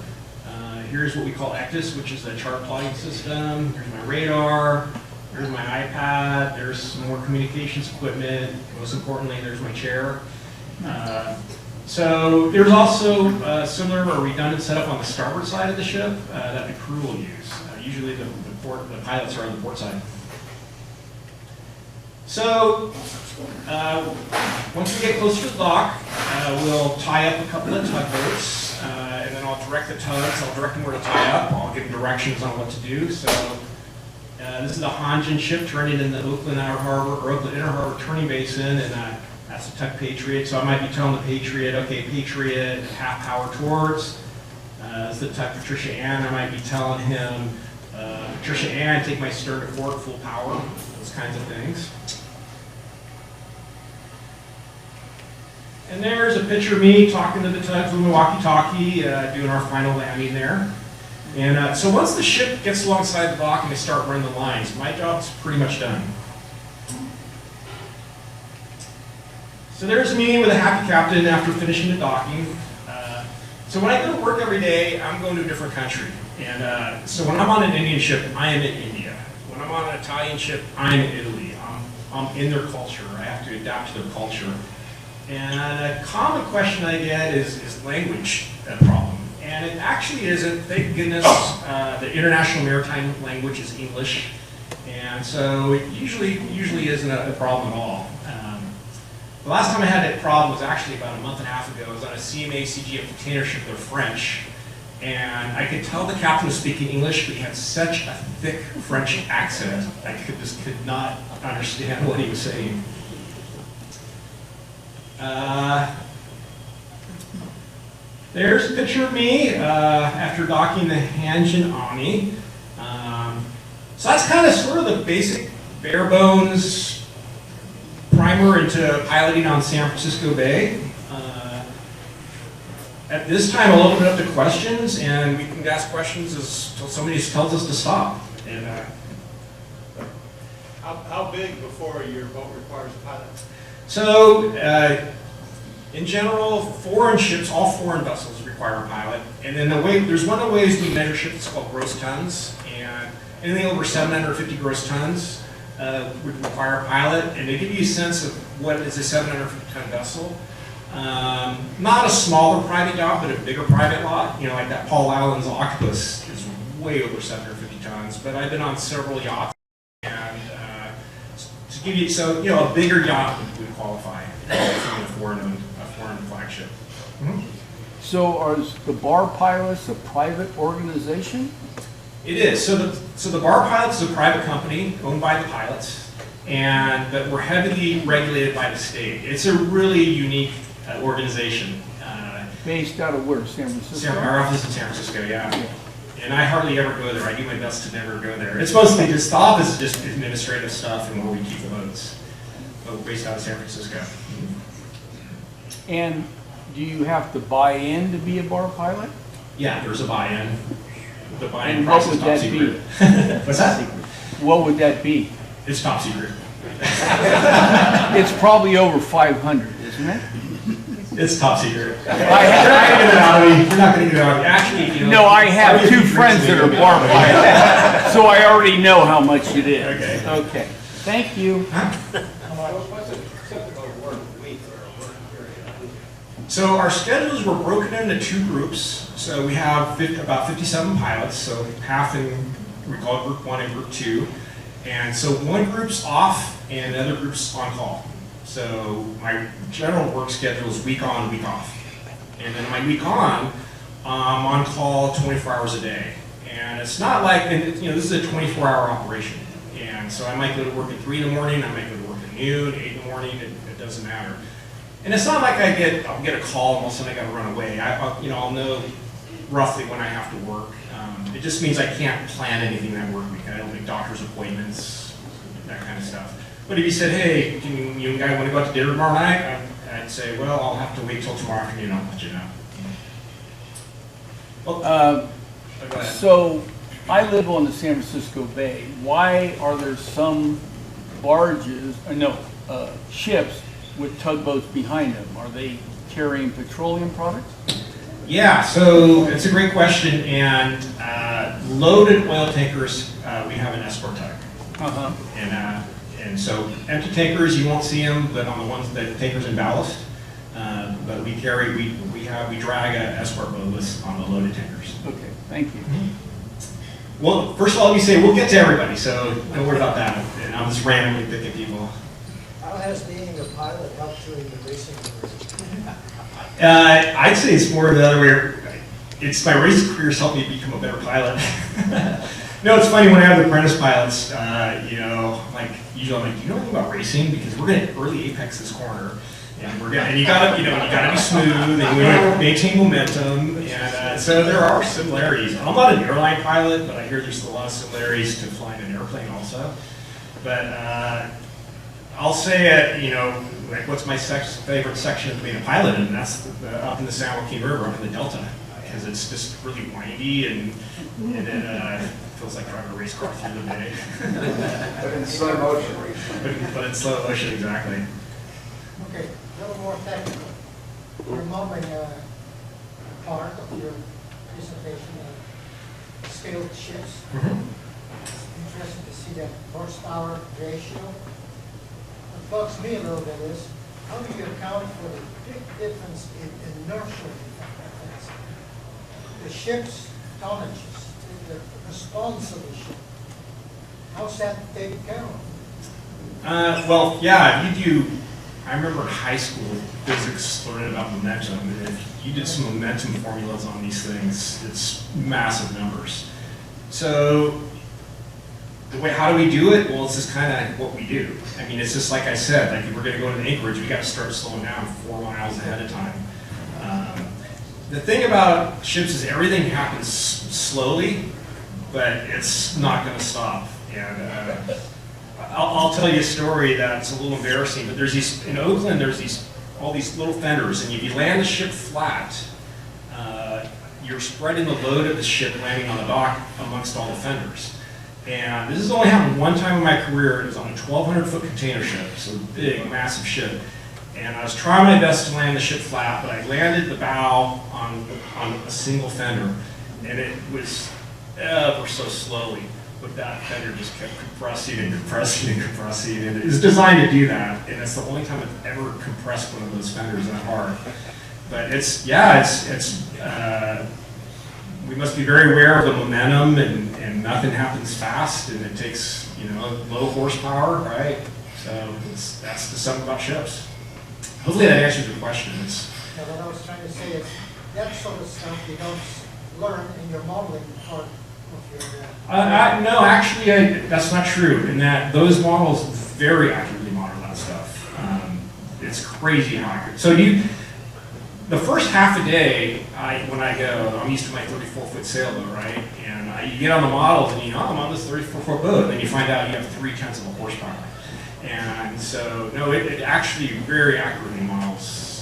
Here's what we call ECDIS, which is the chart plotting system. Here's my radar. There's my iPad, there's some more communications equipment. Most importantly, there's my chair. So there's also a similar or redundant setup on the starboard side of the ship that the crew will use. Usually the pilots are on the port side. So once we get closer to the dock, we'll tie up a couple of tugboats, and then I'll direct the tugs. I'll direct them where to tie up. I'll give directions on what to do. So. This is the Hanjin ship turning in the Oakland Outer Harbor or Oakland Inner Harbor turning basin, and that's the tug Patriot. So I might be telling the Patriot, okay, Patriot, half power towards. This is the tug Patricia Ann. I might be telling him, Patricia Ann, take my stern to port, full power. Those kinds of things. And there's a picture of me talking to the tugs with my walkie-talkie, doing our final landing there. And so once the ship gets alongside the dock and they start running the lines, my job's pretty much done. So there's me with a happy captain after finishing the docking. So when I go to work every day, I'm going to a different country. And so when I'm on an Indian ship, I am in India. When I'm on an Italian ship, I'm in Italy. I'm in their culture. I have to adapt to their culture. And a common question I get is language a problem? And it actually isn't. Thank goodness the international maritime language is English, and so it usually isn't a problem at all. The last time I had that problem was actually about a month and a half ago. I was on a CMA CGM container ship. They're French, and I could tell the captain was speaking English, but he had such a thick French accent I just could not understand what he was saying. There's a picture of me after docking the Hanjin Ami. So that's kind of sort of the basic bare bones primer into piloting on San Francisco Bay. At this time, I'll open it up to questions, and we can ask questions until somebody tells us to stop. And how big before your boat requires a pilot? So, in general, foreign ships, all foreign vessels require a pilot. And then there's one of the ways we measure ships, it's called gross tons. And anything over 750 gross tons would require a pilot. And to give you a sense of what is a 750-ton vessel, not a smaller private yacht, but a bigger private yacht. You know, like that Paul Allen's Octopus is way over 750 tons. But I've been on several yachts. And to give you, so, you know, a bigger yacht would qualify from a foreign flagship. Mm-hmm. So are the bar pilots a private organization? It is. So the bar pilots is a private company owned by the pilots, but we're heavily regulated by the state. It's a really unique organization. Based out of where, San Francisco? Our office is in San Francisco, yeah. And I hardly ever go there. I do my best to never go there. It's mostly just, the office is just administrative stuff and where we keep the boats. But we're based out of San Francisco. And do you have to buy in to be a bar pilot? Yeah, there's a buy-in. The buy-in And price what is would top that be? secret. What's that? What would that be? It's top secret. It's probably over 500, isn't it? It's top secret. You're not gonna get it out of me. You're not gonna get it out of me. Actually, you know, No, I have two friends that are bar pilots, so I already know how much it is. Okay. Okay, thank you. So our schedules were broken into 2 groups. So we have about 57 pilots, so half in, we call it group 1 and group 2. And so one group's off and the other group's on call. So my general work schedule is week on, week off. And then my week on, I'm on call 24 hours a day. And it's not like, and you know, this is a 24-hour operation. And so I might go to work at 3 in the morning, I might go to work at noon, 8 in the morning, it doesn't matter. And it's not like I'll get a call and all of a sudden I gotta run away. I'll know roughly when I have to work. It just means I can't plan anything that work week. I don't make doctor's appointments, that kind of stuff. But if you said, hey, you guys want to go out to dinner tomorrow night? I'd say, well, I'll have to wait till tomorrow afternoon, I'll let you know. Well, go ahead. So I live on the San Francisco Bay. Why are there some barges, ships with tugboats behind them? Are they carrying petroleum products? Yeah, so it's a great question. And loaded oil tankers, we have an escort tug. Uh-huh. And so empty tankers, you won't see them, but on the ones that tankers and ballast, but we drag an escort boat on the loaded tankers. Okay, thank you. Well, first of all, let me say we'll get to everybody, so don't worry about that. And I'm just randomly picking people. How has being a pilot helped you in the racing career? I'd say it's more the other way. It's my racing career's helped me become a better pilot. No, it's funny when I have the apprentice pilots. Like usually I'm like, do you know anything about racing? Because we're gonna early apex this corner, and you gotta be smooth, and you want to maintain momentum, and so there are similarities. I'm not an airline pilot, but I hear there's a lot of similarities to flying an airplane also. But I'll say like what's my favorite section of being a pilot, and that's up in the San Joaquin River, up in the Delta, because it's just really windy and it feels like driving a race car through the day. But in slow motion. But in slow motion, exactly. Okay, a little more technical. You're modeling a part of your presentation of scaled ships. It's interesting to see that horsepower ratio. What bugs me a little bit is, how do you account for the big difference in inertial effects? The ship's tonnages, the response of the ship. How's that taken care of? Well, yeah, if you do, I remember in high school, physics learning about momentum, and if you did some momentum formulas on these things, it's massive numbers. So, how do we do it? Well, it's just kind of what we do. I mean, it's just like I said, like if we're going to go to Anchorage, we got to start slowing down 4 miles ahead of time. The thing about ships is everything happens slowly, but it's not going to stop. And I'll tell you a story that's a little embarrassing, but in Oakland, there's all these little fenders, and if you land the ship flat, you're spreading the load of the ship landing on the dock amongst all the fenders. And this has only happened one time in my career. It was on a 1,200-foot container ship, so big, massive ship. And I was trying my best to land the ship flat, but I landed the bow on a single fender, and it was ever so slowly. But that fender just kept compressing and compressing and compressing, and it was designed to do that. And it's the only time I've ever compressed one of those fenders that hard. But we must be very aware of the momentum, and nothing happens fast, and it takes low horsepower, right? So that's the something about ships. Hopefully that answers your question. Now, what I was trying to say is that sort of stuff you don't learn in your modeling part of your. No, actually, that's not true. In that those models very accurately model that stuff. It's crazy how accurate. So the first half a day, when I go, I'm used to my 34-foot sailboat, right? And you get on the models and I'm on this 34-foot boat, and then you find out you have 3/10 of a horsepower. And so, no, it actually very accurately models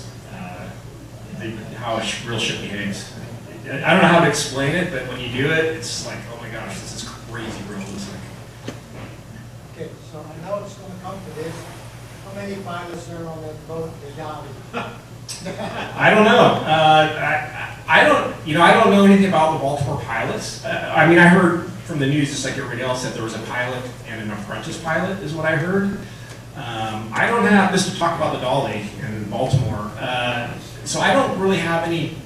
how a real ship behaves. I don't know how to explain it, but when you do it, it's like, oh my gosh, this is crazy realistic. Okay, so I know it's gonna come to this. How many pilots are on that boat, the Dolly? I don't know. I don't know anything about the Baltimore pilots. I mean, I heard from the news, just like everybody else, that there was a pilot and an apprentice pilot, is what I heard. I don't have this to talk about the Dolly in Baltimore, so I don't really have any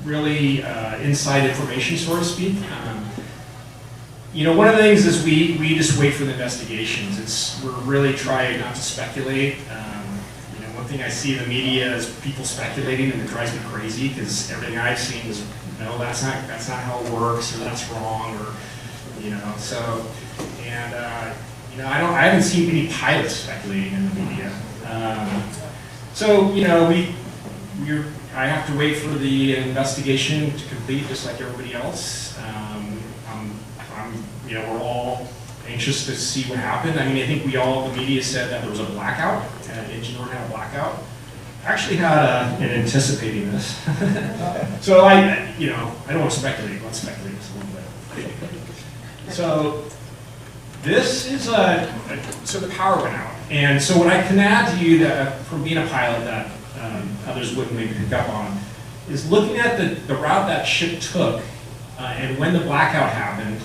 really inside information, so to speak. One of the things is we just wait for the investigations. We're really trying not to speculate. One thing I see in the media is people speculating, and it drives me crazy because everything I've seen is, no, that's not how it works, or that's wrong, or so. And I haven't seen any pilots speculating in the media. I have to wait for the investigation to complete, just like everybody else. We're all anxious to see what happened. I mean, I think the media said that there was a blackout, and engine room had a blackout. I actually had an anticipating this. So I don't want to speculate. Let's speculate just a little bit. So this is so the power went out. And so what I can add to you that from being a pilot that others wouldn't maybe pick up on is looking at the route that ship took and when the blackout happened.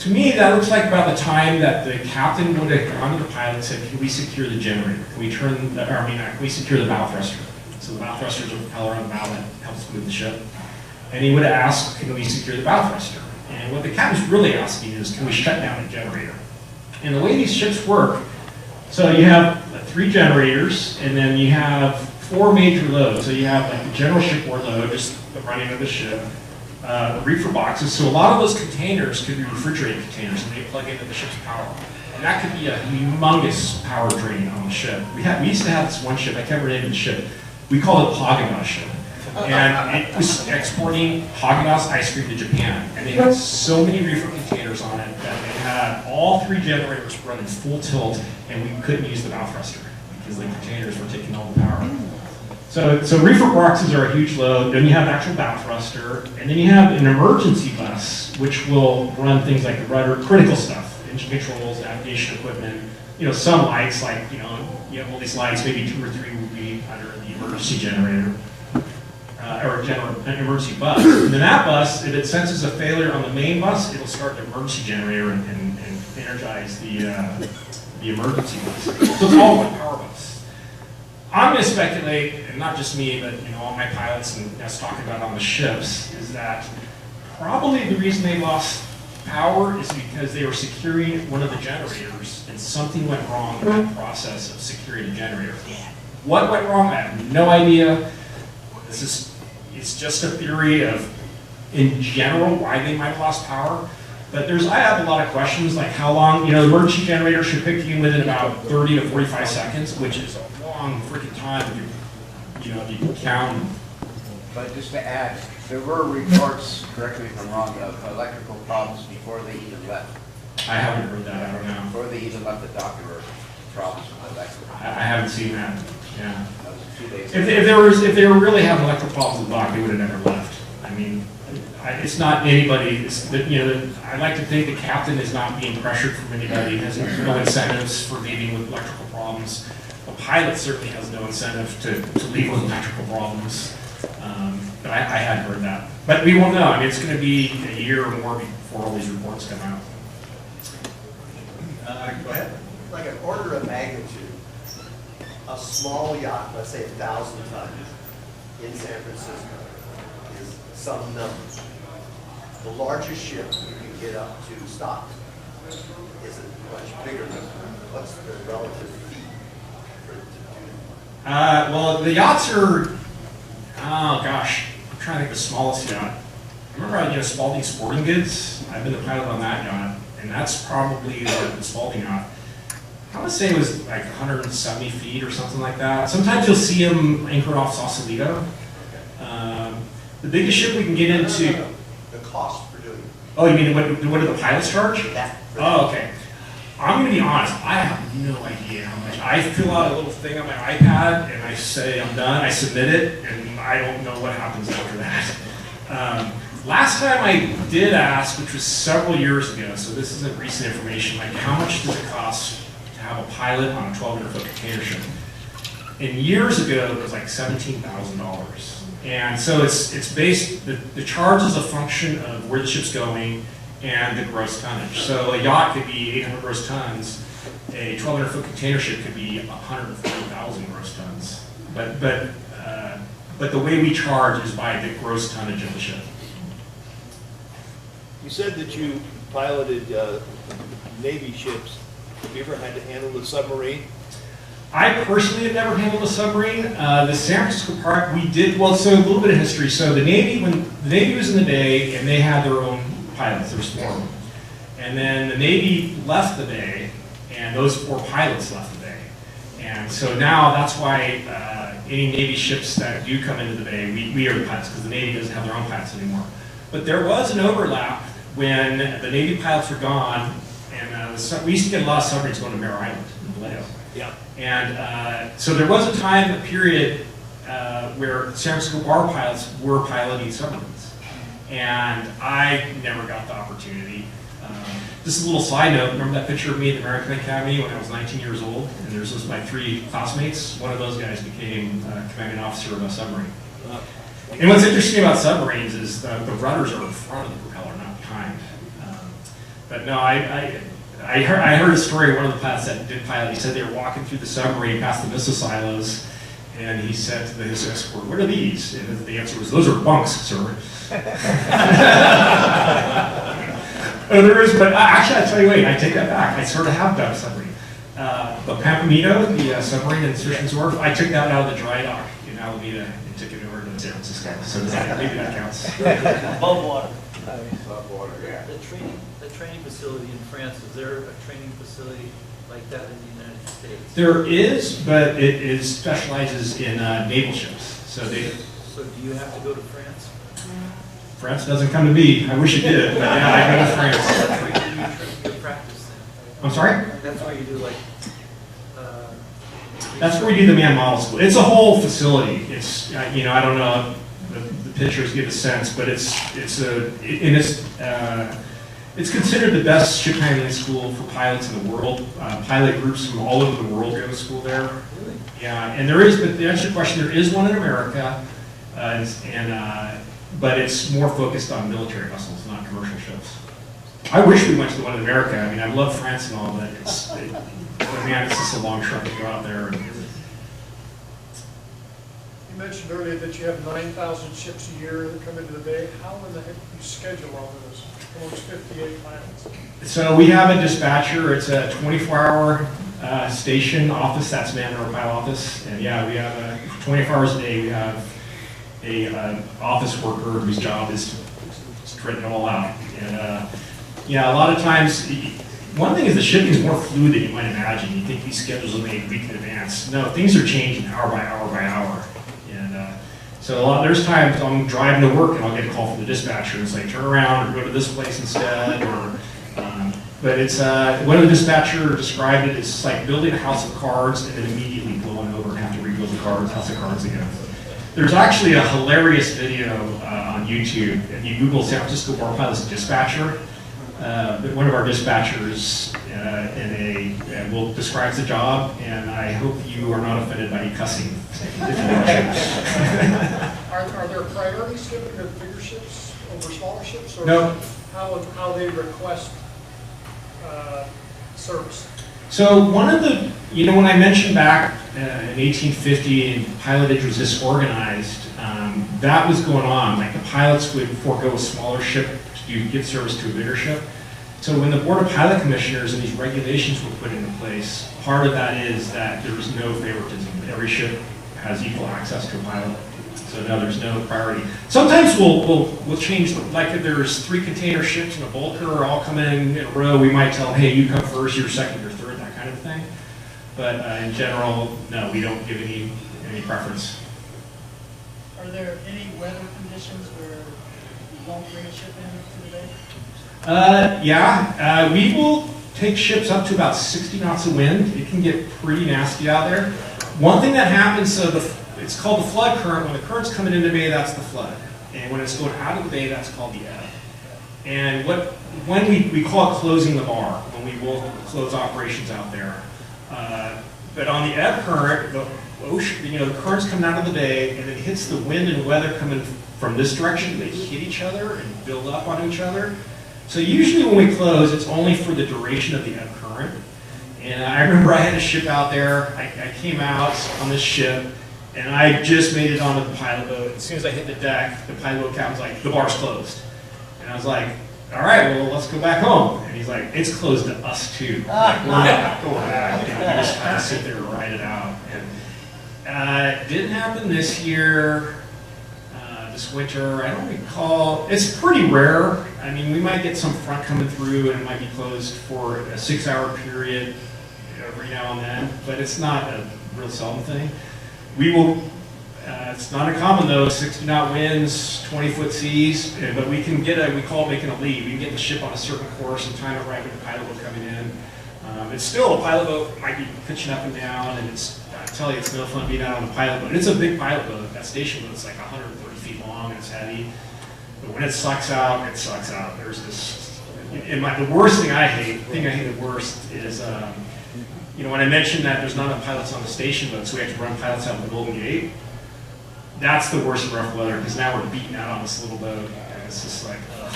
To me, that looks like about the time that the captain would have gone to the pilot and said, can we secure the generator? Can we secure the bow thruster? So the bow thruster is a propeller on the bow that helps move the ship. And he would have asked, can we secure the bow thruster? And what the captain's really asking is, can we shut down the generator? And the way these ships work, so you have 3 generators, and then you have 4 major loads. So you have like the general shipboard load, just the running of the ship. Reefer boxes, so a lot of those containers could be refrigerated containers, and they plug into the ship's power. And that could be a humongous power drain on the ship. We used to have this one ship, I can't remember the name of the ship, we called it Haagen-Dazs ship. And it was exporting Haagen-Dazs ice cream to Japan. And they had so many reefer containers on it that they had all 3 generators running full tilt, and we couldn't use the bow thruster because the containers were taking all the power. So reefer boxes are a huge load. Then you have an actual bow thruster, and then you have an emergency bus, which will run things like the rudder, critical stuff, engine controls, navigation equipment. Some lights, like you have all these lights. Maybe 2 or 3 will be under the emergency generator or an emergency bus. And then that bus, if it senses a failure on the main bus, it'll start the emergency generator and energize the emergency bus. So it's all one power bus. I'm going to speculate, and not just me, but all my pilots and us talking about on the ships, is that probably the reason they lost power is because they were securing one of the generators, and something went wrong in that process of securing the generator. What went wrong? I have no idea. It's just a theory of, in general, why they might have lost power. But I have a lot of questions, like how long, the emergency generator should pick you within about 30 to 45 seconds, which is a long freaking time if you count. But just to add, there were reports, correct me if I'm wrong, of electrical problems before they even left. I haven't heard that, I don't know. Before they even left the dock, there were problems with electrical. I haven't seen that, yeah. That was 2 days If they were really having electrical problems with the dock, they would have never left. I mean, it's not anybody, I like to think the captain is not being pressured from anybody, has no incentives for leaving with electrical problems. The pilot certainly has no incentive to leave with electrical problems. But I hadn't heard that. But we won't know. I mean, it's going to be a year or more before all these reports come out. Go ahead. Like an order of magnitude, a small yacht, let's say 1,000 tons, in San Francisco, is some number. The largest ship you can get up to stock is a much bigger number. What's the relative fee for it to do? Well, the yachts are, oh gosh, I'm trying to think of the smallest yacht. Remember, Spalding Sporting Goods? I've been the pilot on that yacht, and that's probably the Spalding yacht. I want to say it was like 170 feet or something like that. Sometimes you'll see them anchored off Sausalito. The biggest ship we can get into. No. The cost for doing Oh, you mean what do the pilots charge? that. Oh, okay. I'm gonna be honest, I have no idea how much. I fill out a little thing on my iPad and I say I'm done, I submit it, and I don't know what happens after that. Last time I did ask, which was several years ago, so this isn't recent information, like how much does it cost to have a pilot on a 1,200-foot container ship? And years ago, it was like $17,000. And so it's based, the charge is a function of where the ship's going and the gross tonnage. So a yacht could be 800 gross tons, a 1,200-foot container ship could be 140,000 gross tons. But the way we charge is by the gross tonnage of the ship. You said that you piloted Navy ships. Have you ever had to handle the submarine? I personally have never handled a submarine. The San Francisco part, we did, well, so a little bit of history. So the Navy, when the Navy was in the Bay and they had their own pilots, there was 4 of them. And then the Navy left the Bay and those 4 pilots left the Bay. And so now that's why any Navy ships that do come into the Bay, we are the pilots because the Navy doesn't have their own pilots anymore. But there was an overlap when the Navy pilots were gone and we used to get a lot of submarines going to Mare Island in Vallejo. Yeah. And so there was a time, a period, where San Francisco bar pilots were piloting submarines. And I never got the opportunity. Just a little side note, remember that picture of me at the American Academy when I was 19 years old? And there's just my 3 classmates. One of those guys became commanding officer of a submarine. And what's interesting about submarines is the rudders are in front of the propeller, not behind. But no, I heard a story of one of the pilots that did pilot. He said they were walking through the submarine past the missile silos, and he said to his escort, "What are these?" And the answer was, "Those are bunks, sir." But actually, I tell you what, I take that back. I sort of have done a submarine. The Pampamito, the submarine in Surgeon's Wharf, I took that out of the dry dock in Alameda and took it over to San Francisco. So maybe that counts. Above water. Above water, yeah. The training facility in France, is there a training facility like that in the United States? There is, but it specializes in naval ships. So do you have to go to France? France doesn't come to me. I wish it did, but yeah, I go to France. That's where you do your practice then? I'm sorry? That's where you do like... That's where we do the man model school. It's a whole facility. It's, I don't know, the pictures give a sense, but it's considered the best ship handling school for pilots in the world. Pilot groups from all over the world go to school there. Really? Yeah, and there is, but to answer your question, there is one in America, but it's more focused on military vessels, not commercial ships. I wish we went to the one in America. I mean, I love France and all, but man, it's just a long trip to go out there. You mentioned earlier that you have 9,000 ships a year that come into the bay. How in the heck do you schedule all of this amongst 58 pilots? So we have a dispatcher. It's a 24-hour station office. That's manned our pilot office. And yeah, we have 24 hours a day. We have a office worker whose job is to print it all out. And yeah, a lot of times, one thing is the shipping is more fluid than you might imagine. You think these schedules are made a week in advance. No, things are changing hour by hour by hour. And so there's times I'm driving to work and I'll get a call from the dispatcher and say, turn around or go to this place instead. But it's, one of the dispatcher described it as like building a house of cards and then immediately blowing over and have to rebuild the house of cards again. There's actually a hilarious video on YouTube. If you Google San Francisco bar pilots dispatcher, one of our dispatchers will describe the job, and I hope you are not offended by me cussing. Are there priorities given to bigger ships over smaller ships? Or No. How they request service? So one of the, when I mentioned back in 1850 and pilotage was disorganized, that was going on. Like the pilots would forego a smaller ship to give service to a bigger ship. So when the Board of Pilot Commissioners and these regulations were put into place, part of that is that there was no favoritism. Every ship has equal access to a pilot. So no, there's no priority. Sometimes we'll change, like if there's 3 container ships and a bulker all come in a row, we might tell them, hey, you come first, you're second, you're third, that kind of thing. But in general, no, we don't give any preference. Are Are there any weather conditions where you won't bring a ship into the bay? Yeah, we will take ships up to about 60 knots of wind. It can get pretty nasty out there. One thing that happens, so it's called the flood current. When the current's coming into the bay, that's the flood. And when it's going out of the bay, that's called the ebb. And when we call it closing the bar, when we will close operations out there. But on the ebb current, the ocean, the current's coming out of the bay, and it hits the wind and weather coming from this direction. They hit each other and build up on each other. So usually when we close, it's only for the duration of the ebb current. And I remember I had a ship out there. I came out on this ship, and I just made it onto the pilot boat. As soon as I hit the deck, the pilot boat captain's like, "The bar's closed." And I was like, "All right, well, let's go back home." And he's like, "It's closed to us too." Like, we're not going back. And we just kind of sit there and ride it out. And it didn't happen this year, this winter. I don't recall. It's pretty rare. I mean, we might get some front coming through, and it might be closed for a 6-hour period every now and then, but it's not a real seldom thing. We will. It's not uncommon though, 60-knot winds, 20-foot seas, but we can get we call it making a lead. We can get the ship on a certain course and time it right with the pilot boat coming in. It's still, a pilot boat might be pitching up and down, and I tell you, it's no fun being out on a pilot boat. It's a big pilot boat. That station boat's like 130 feet long, and it's heavy. But when it sucks out, it sucks out. There's this, the worst thing I hate, the thing I hate the worst is, when I mentioned that there's not enough pilots on the station boat, so we have to run pilots out of the Golden Gate. That's the worst of rough weather, because now we're beaten out on this little boat, and it's just like, ugh.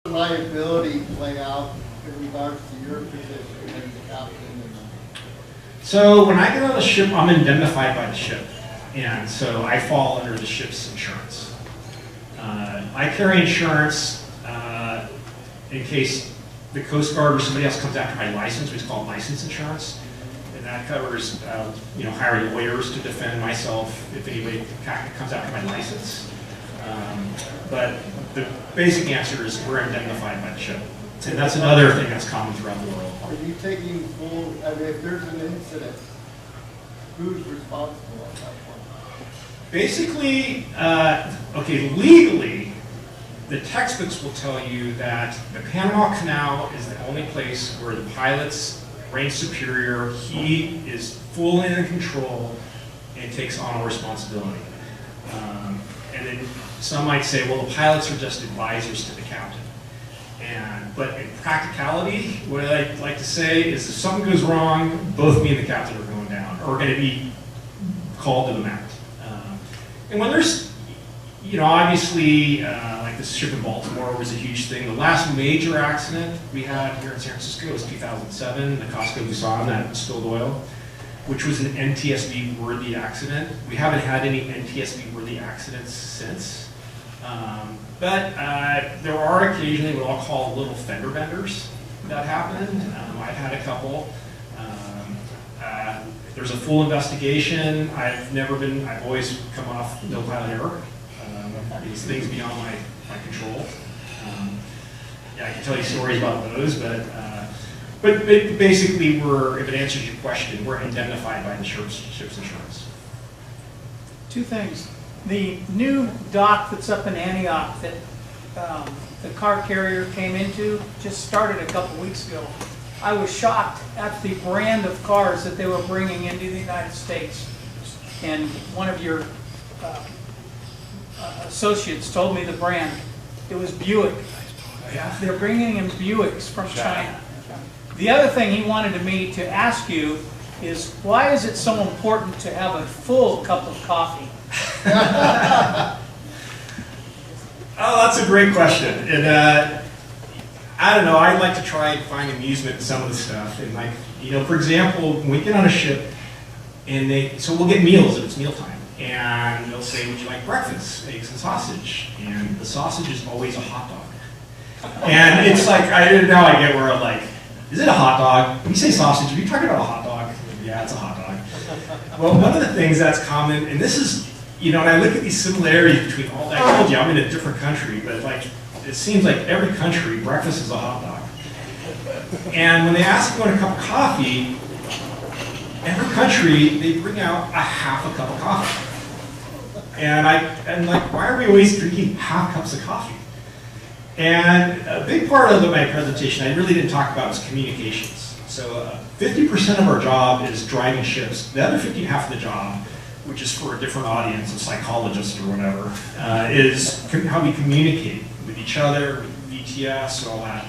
Liability play out in regards to your position as the captain? So when I get on the ship, I'm indemnified by the ship, and so I fall under the ship's insurance. I carry insurance in case the Coast Guard or somebody else comes after my license, which is called license insurance. And that covers, hiring lawyers to defend myself if anybody comes after my license. But the basic answer is we're indemnified by the ship. And that's another thing that's common throughout the world. Are you taking full, if there's an incident, who's responsible at that point? Basically, legally, the textbooks will tell you that the Panama Canal is the only place where the pilot's range superior, he is fully in control and takes on all responsibility. And then some might say, well, the pilots are just advisors to the captain. But in practicality, what I like to say is if something goes wrong, both me and the captain are going down, or going to be called to the mat. And when there's, obviously, like this ship in Baltimore was a huge thing. The last major accident we had here in San Francisco was 2007, the Costco Busan that spilled oil, which was an NTSB-worthy accident. We haven't had any NTSB-worthy accidents since. But there are occasionally what I'll call little fender benders that happen. I've had a couple. There's a full investigation. I've always come off no pilot error. These things beyond my control. I can tell you stories about those, but basically if it answers your question, we're indemnified by the ship's insurance. Two things. The new dock that's up in Antioch that the car carrier came into just started a couple weeks ago. I was shocked at the brand of cars that they were bringing into the United States. And one of your associates told me the brand. It was Buick. They're bringing in Buicks from China. The other thing he wanted me to ask you is, why is it so important to have a full cup of coffee? Oh, that's a great question. And I don't know, I like to try and find amusement in some of the stuff. And for example, when we get on a ship, so we'll get meals if it's mealtime. And they'll say, would you like breakfast, eggs and sausage? And the sausage is always a hot dog. And it's like, now I get where I'm like, is it a hot dog? When you say sausage, are you talking about a hot dog? Yeah, it's a hot dog. Well, one of the things that's common, and this is, and I look at these similarities between all, I told you I'm in a different country, but it seems like every country, breakfast is a hot dog. And when they ask you for a cup of coffee, every country, they bring out a half a cup of coffee. And I'm like, why are we always drinking half cups of coffee? And a big part of my presentation, I really didn't talk about was communications. So 50% of our job is driving ships. The other 50, half of the job, which is for a different audience, a psychologist or whatever, is how we communicate with each other, with VTS, and all that.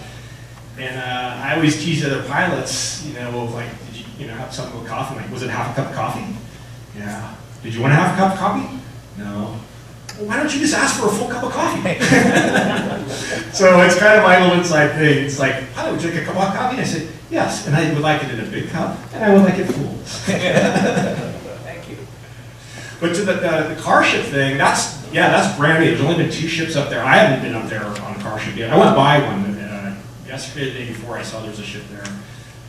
And I always tease other pilots, like, did you have something with coffee? Like, was it half a cup of coffee? Yeah. Did you want to have a cup of coffee? No. Well, why don't you just ask for a full cup of coffee? So it's kind of my little inside thing. It's like, I would drink a cup of coffee. And I said, yes, and I would like it in a big cup, and I would like it full. Thank you. But to the car ship thing, that's brand new. There's only been 2 ships up there. I haven't been up there on a car ship yet. I went by one yesterday, the day before. I saw there's a ship there,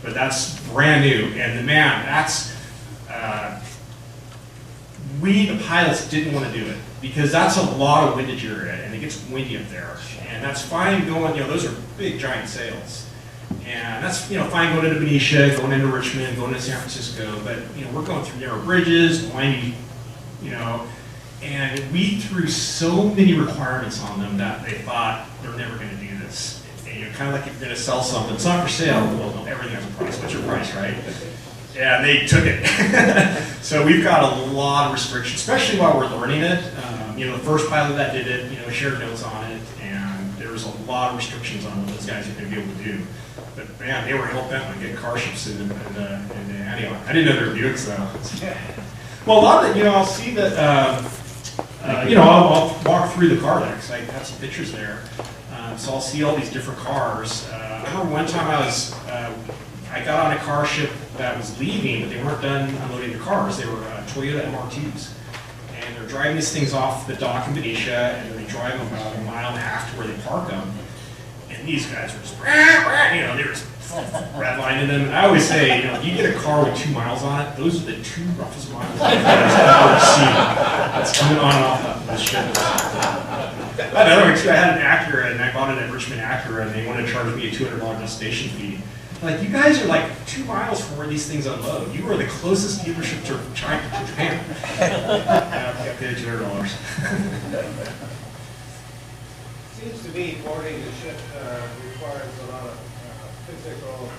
but that's brand new. And man, that's we the pilots didn't want to do it because that's a lot of windage area, and it gets windy up there. And that's fine going. Those are big giant sails, and that's fine going into Benicia, going into Richmond, going into San Francisco. But we're going through narrow bridges, windy. And we threw so many requirements on them that they thought they're never going to do this. And kind of like if you're going to sell something, it's not for sale. Well, everything has a price. What's your price, right? Yeah, they took it. So we've got a lot of restrictions, especially while we're learning it. The first pilot that did it, shared notes on it, and there was a lot of restrictions on what those guys are going to be able to do. But man, they were hell bent on getting car ships in Antioch. I didn't know they were Buicks though. Well, a lot of I'll see that. I'll walk through the car decks. I have some pictures there, so I'll see all these different cars. I remember one time I got on a car ship that was leaving, but they weren't done unloading the cars. They were Toyota MR2s, and they're driving these things off the dock in Benicia, and then they drive them about 1.5 miles to where they park them. And these guys were just, they were just redlining them. And I always say, if you get a car with 2 miles on it, those are the 2 roughest miles I've ever seen. That's coming on and off the ship. Another one too, I had an Acura, and I bought it at Richmond Acura, and they wanted to charge me a $200 destination fee. Like, you guys are like 2 miles from where these things unload. You are the closest dealership to China, to Japan. I paid $200. Seems to me boarding the ship requires a lot of physical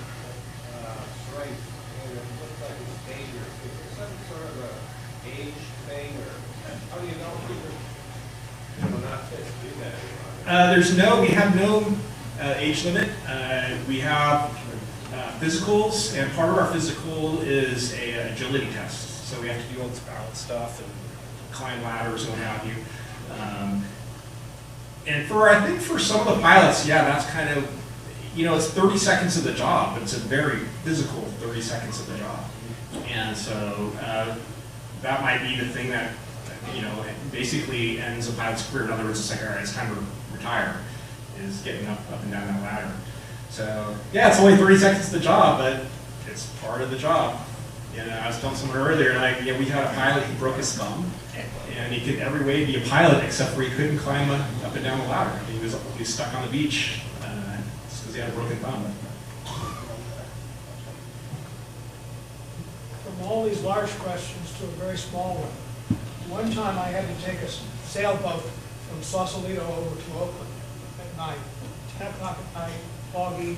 strength, and it looks like it's dangerous. Is there some sort of a age thing, or how do you know people are not fit to do that? We have no age limit. We have physicals, and part of our physical is a agility test. So we have to do all this balance stuff and climb ladders and what have you. And I think for some of the pilots, that's kind of, it's 30 seconds of the job, but it's a very physical 30 seconds of the job. And so that might be the thing that, basically ends a pilot's career. In other words, it's like, all right, it's time to retire, is getting up and down that ladder. So, it's only 30 seconds of the job, but it's part of the job. I was telling someone earlier, we had a pilot who broke his thumb, and he could every way be a pilot except for he couldn't climb up and down the ladder. He was stuck on the beach just because he had a broken thumb. From all these large questions to a very small one. One time I had to take a sailboat from Sausalito over to Oakland at night, 10 o'clock at night, foggy,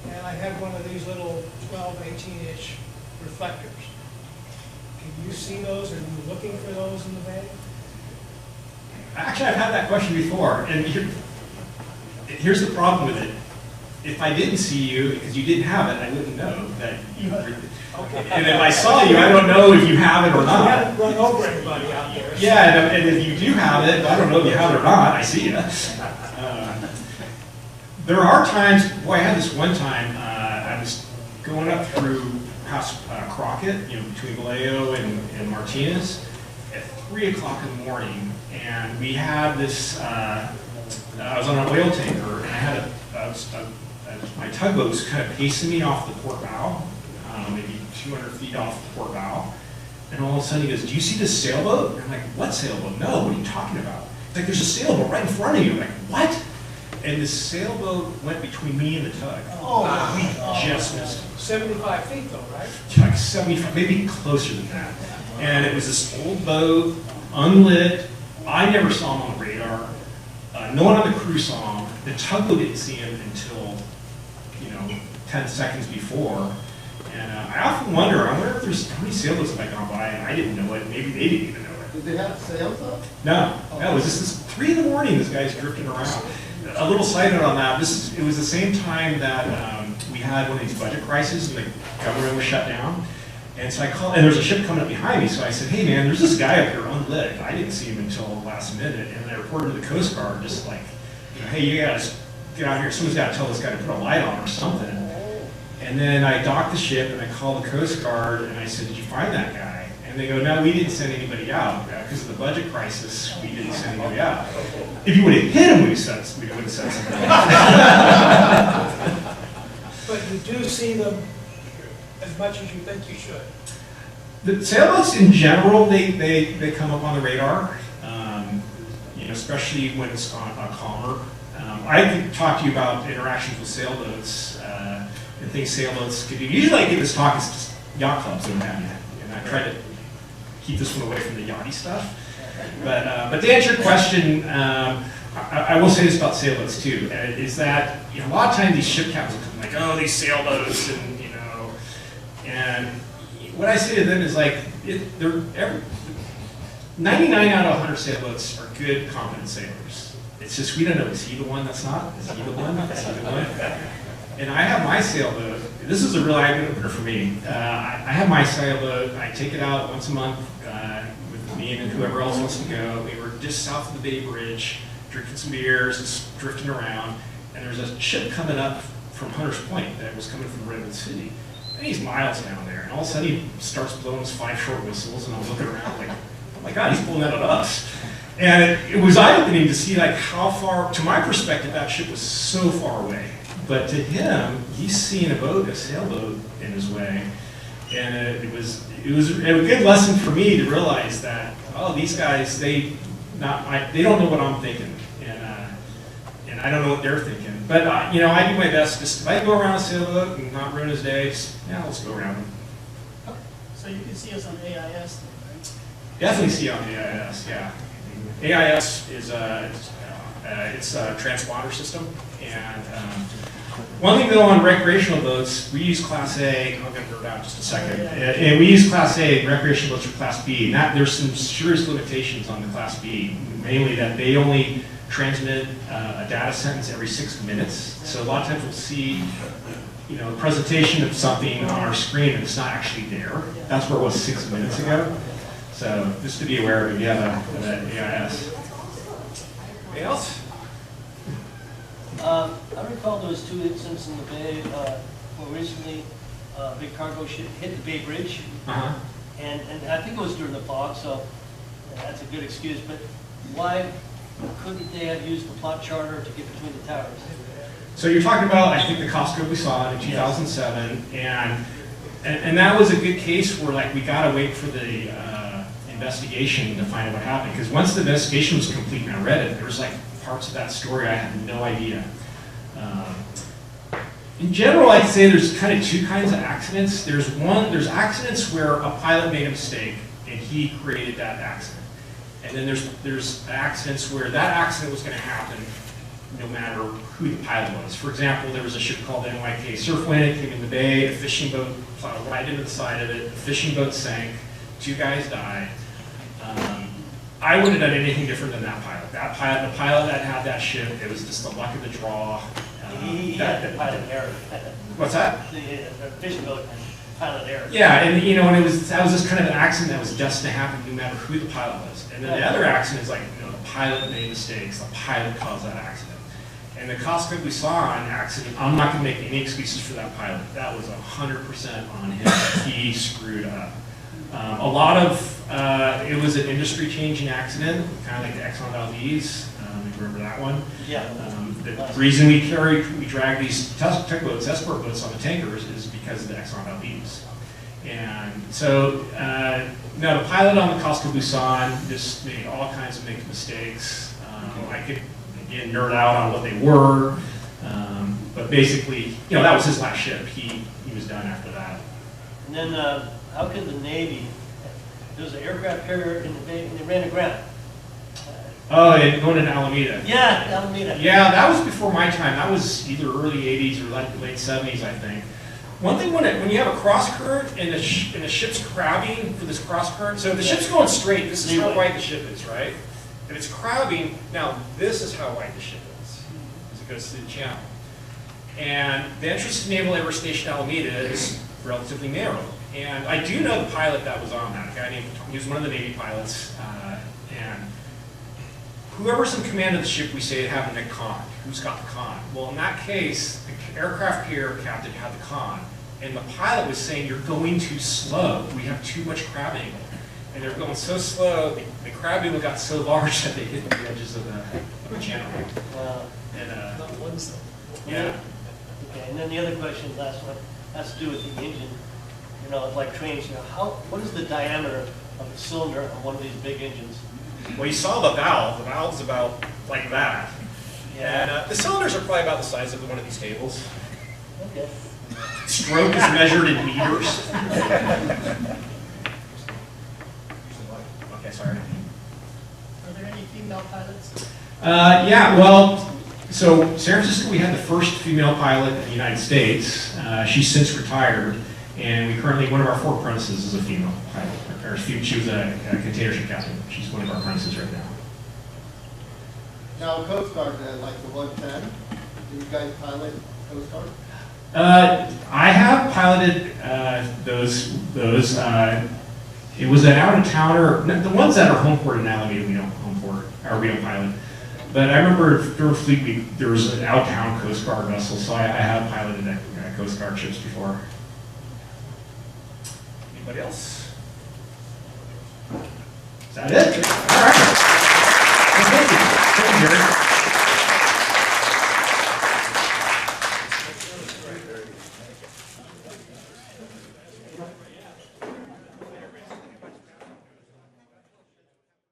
and I had one of these little 12, 18-inch reflectors. Can you see those? Are you looking for those in the bay? Actually, I've had that question before, and here's the problem with it. If I didn't see you, because you didn't have it, I wouldn't know that you were. Okay. And if I saw you, I don't know if you have it or not. You haven't run over anybody out there. Yeah, and if you do have it, I don't know if you have it or not. I see you. There are times, I had this one time, I was going up through past Crockett, between Vallejo and Martinez, at 3 o'clock in the morning, and we had this, I was on an oil tanker, and I had my tugboat was kind of pacing me off the port bow, maybe 200 feet off the port bow, and all of a sudden he goes, "Do you see this sailboat?" And I'm like, "What sailboat? No, what are you talking about?" It's like, "There's a sailboat right in front of you." I'm like, "What?" and the sailboat went between me and the tug. We just missed it. 75 feet though, right? Like 75, maybe closer than that. And it was this old boat, unlit. I never saw him on the radar. No one on the crew saw him. The tugboat didn't see him until, 10 seconds before. And I often wonder if there's how many sailboats have I gone by and I didn't know it. Maybe they didn't even know it. Did they have sails up? No, it was just this 3 in the morning. This guy's drifting around. A little side note on that. It was the same time that we had one of these budget crises and the government was shut down. And so I called, and there was a ship coming up behind me. So I said, "Hey man, there's this guy up here unlit. I didn't see him until the last minute." And I reported to the Coast Guard, just like, "Hey, you guys get out here. Someone's got to tell this guy to put a light on or something." And then I docked the ship and I called the Coast Guard and I said, "Did you find that guy?" And they go, "No, we didn't send anybody out because of the budget crisis. We didn't send anybody out. If you would have hit him, we would have said something." But you do see them as much as you think you should. The sailboats in general, they come up on the radar, especially when it's on calmer. I can talk to you about interactions with sailboats and things sailboats could do. Usually I give this talk, it's just yacht clubs and what have you. And I try to keep this one away from the yachty stuff. But to answer your question, I will say this about sailboats too, is that a lot of times these ship captains will come like, "Oh, these sailboats," and what I say to them is like, 99 out of 100 sailboats are good, competent sailors. It's just we don't know, is he the one that's not? Is he the one? Is he the one? And I have my sailboat. This is a real eye-opener for me. I have my sailboat. I take it out once a month with me and whoever else wants to go. We were just south of the Bay Bridge, drinking some beers, just drifting around, and there's a ship coming up from Hunters Point that was coming from Redwood City. And he's miles down there, and all of a sudden he starts blowing his 5 short whistles, and I'm looking around like, "Oh my God, he's pulling that at us." And it was eye-opening to see like how far, to my perspective, that ship was so far away. But to him, he's seeing a sailboat in his way, and it was a good lesson for me to realize that these guys they don't know what I'm thinking, and I don't know what they're thinking. But I do my best. Just if I can go around a sailboat and not ruin his day, let's go around him. So you can see us on AIS, right? Definitely see on AIS, yeah. AIS is it's a transponder system, and one thing though on recreational boats, we use Class A. I'm going to go down just a second. And we use Class A recreational boats or Class B, and there's some serious limitations on the Class B. Mainly that they only transmit a data sentence every 6 minutes. So a lot of times we'll see, a presentation of something on our screen and it's not actually there. That's where it was 6 minutes ago. So just to be aware of it, you have an AIS. Anything else? I recall there was 2 incidents in the Bay. More recently, a big cargo ship hit the Bay Bridge, and I think it was during the fog, so that's a good excuse. But why couldn't they have used the plot charter to get between the towers? So you're talking about, I think, the Costco we saw in 2007, and that was a good case where like we gotta wait for the investigation to find out what happened, because once the investigation was complete and I read it, there was like parts of that story I had no idea. In general, I'd say there's kind of 2 kinds of accidents. There's accidents where a pilot made a mistake and he created that accident. And then there's accidents where that accident was going to happen no matter who the pilot was. For example, there was a ship called the NYK Surfwind. It came in the bay, a fishing boat plowed right into the side of it, the fishing boat sank, 2 guys died. I wouldn't have done anything different than that pilot. The pilot that had that ship, it was just the luck of the draw. He had the pilot error. What's that? The fishing boat had pilot error. Yeah, and that was just kind of an accident that was destined to happen no matter who the pilot was. And then the other accident is like, the pilot made mistakes, the pilot caused that accident. And the Costco we saw on accident, I'm not going to make any excuses for that pilot. That was 100% on him. He screwed up. A lot of, it was an industry-changing accident, kind of like the Exxon Valdez. You remember that one? Yeah. The reason we drag these tugboats, escort boats on the tankers is because of the Exxon Valdez. And so, no, the pilot on the Costco Busan just made all kinds of mistakes. didn't nerd out on what they were. But basically, that was his last ship. He was done after that. And then, how could the Navy, there was an aircraft carrier in the bay, and they ran aground. Oh, and going into Alameda. Yeah, Alameda. Yeah, that was before my time. That was either early 80s or late 70s, I think. One thing, when you have a cross current and the ship's crabbing for this cross current, so if the ship's going straight, this is how wide the ship is, right? If it's crabbing, now this is how wide the ship is, as it goes through the channel. And the entrance to Naval Air Station Alameda is relatively narrow. And I do know the pilot that was on that, a guy named, he was one of the Navy pilots, and whoever's in command of the ship, we say, having a con. Who's got the con? Well, in that case, the aircraft carrier captain had the con, and the pilot was saying, you're going too slow. We have too much crab angle. And they're going so slow, the crab angle got so large that they hit the edges of the channel. And, Not one side. yeah. Okay, and then the other question, last one, has to do with the engine. Like trains, what is the diameter of the cylinder on one of these big engines? Well, you saw the valve. The valve's about like that. Yeah. And the cylinders are probably about the size of one of these tables. Okay. Stroke is measured in meters. Okay, sorry. Are there any female pilots? Yeah, well, so San Francisco, we had the first female pilot in the United States. She's since retired, and we currently, one of our 4 apprentices is a female pilot. She was a container ship captain. She's one of our apprentices right now. Now, Coast Guard, like the 110, do you guys pilot Coast Guard? I have piloted those. It was an out-of-towner. The ones that are home port in Alameda, we don't home port, or we don't pilot. But I remember during Fleet Week, there was an out-of-town Coast Guard vessel, so I have piloted Coast Guard ships before. Anybody else? Is that it? All right. Well, thank you. Thank you, Jerry.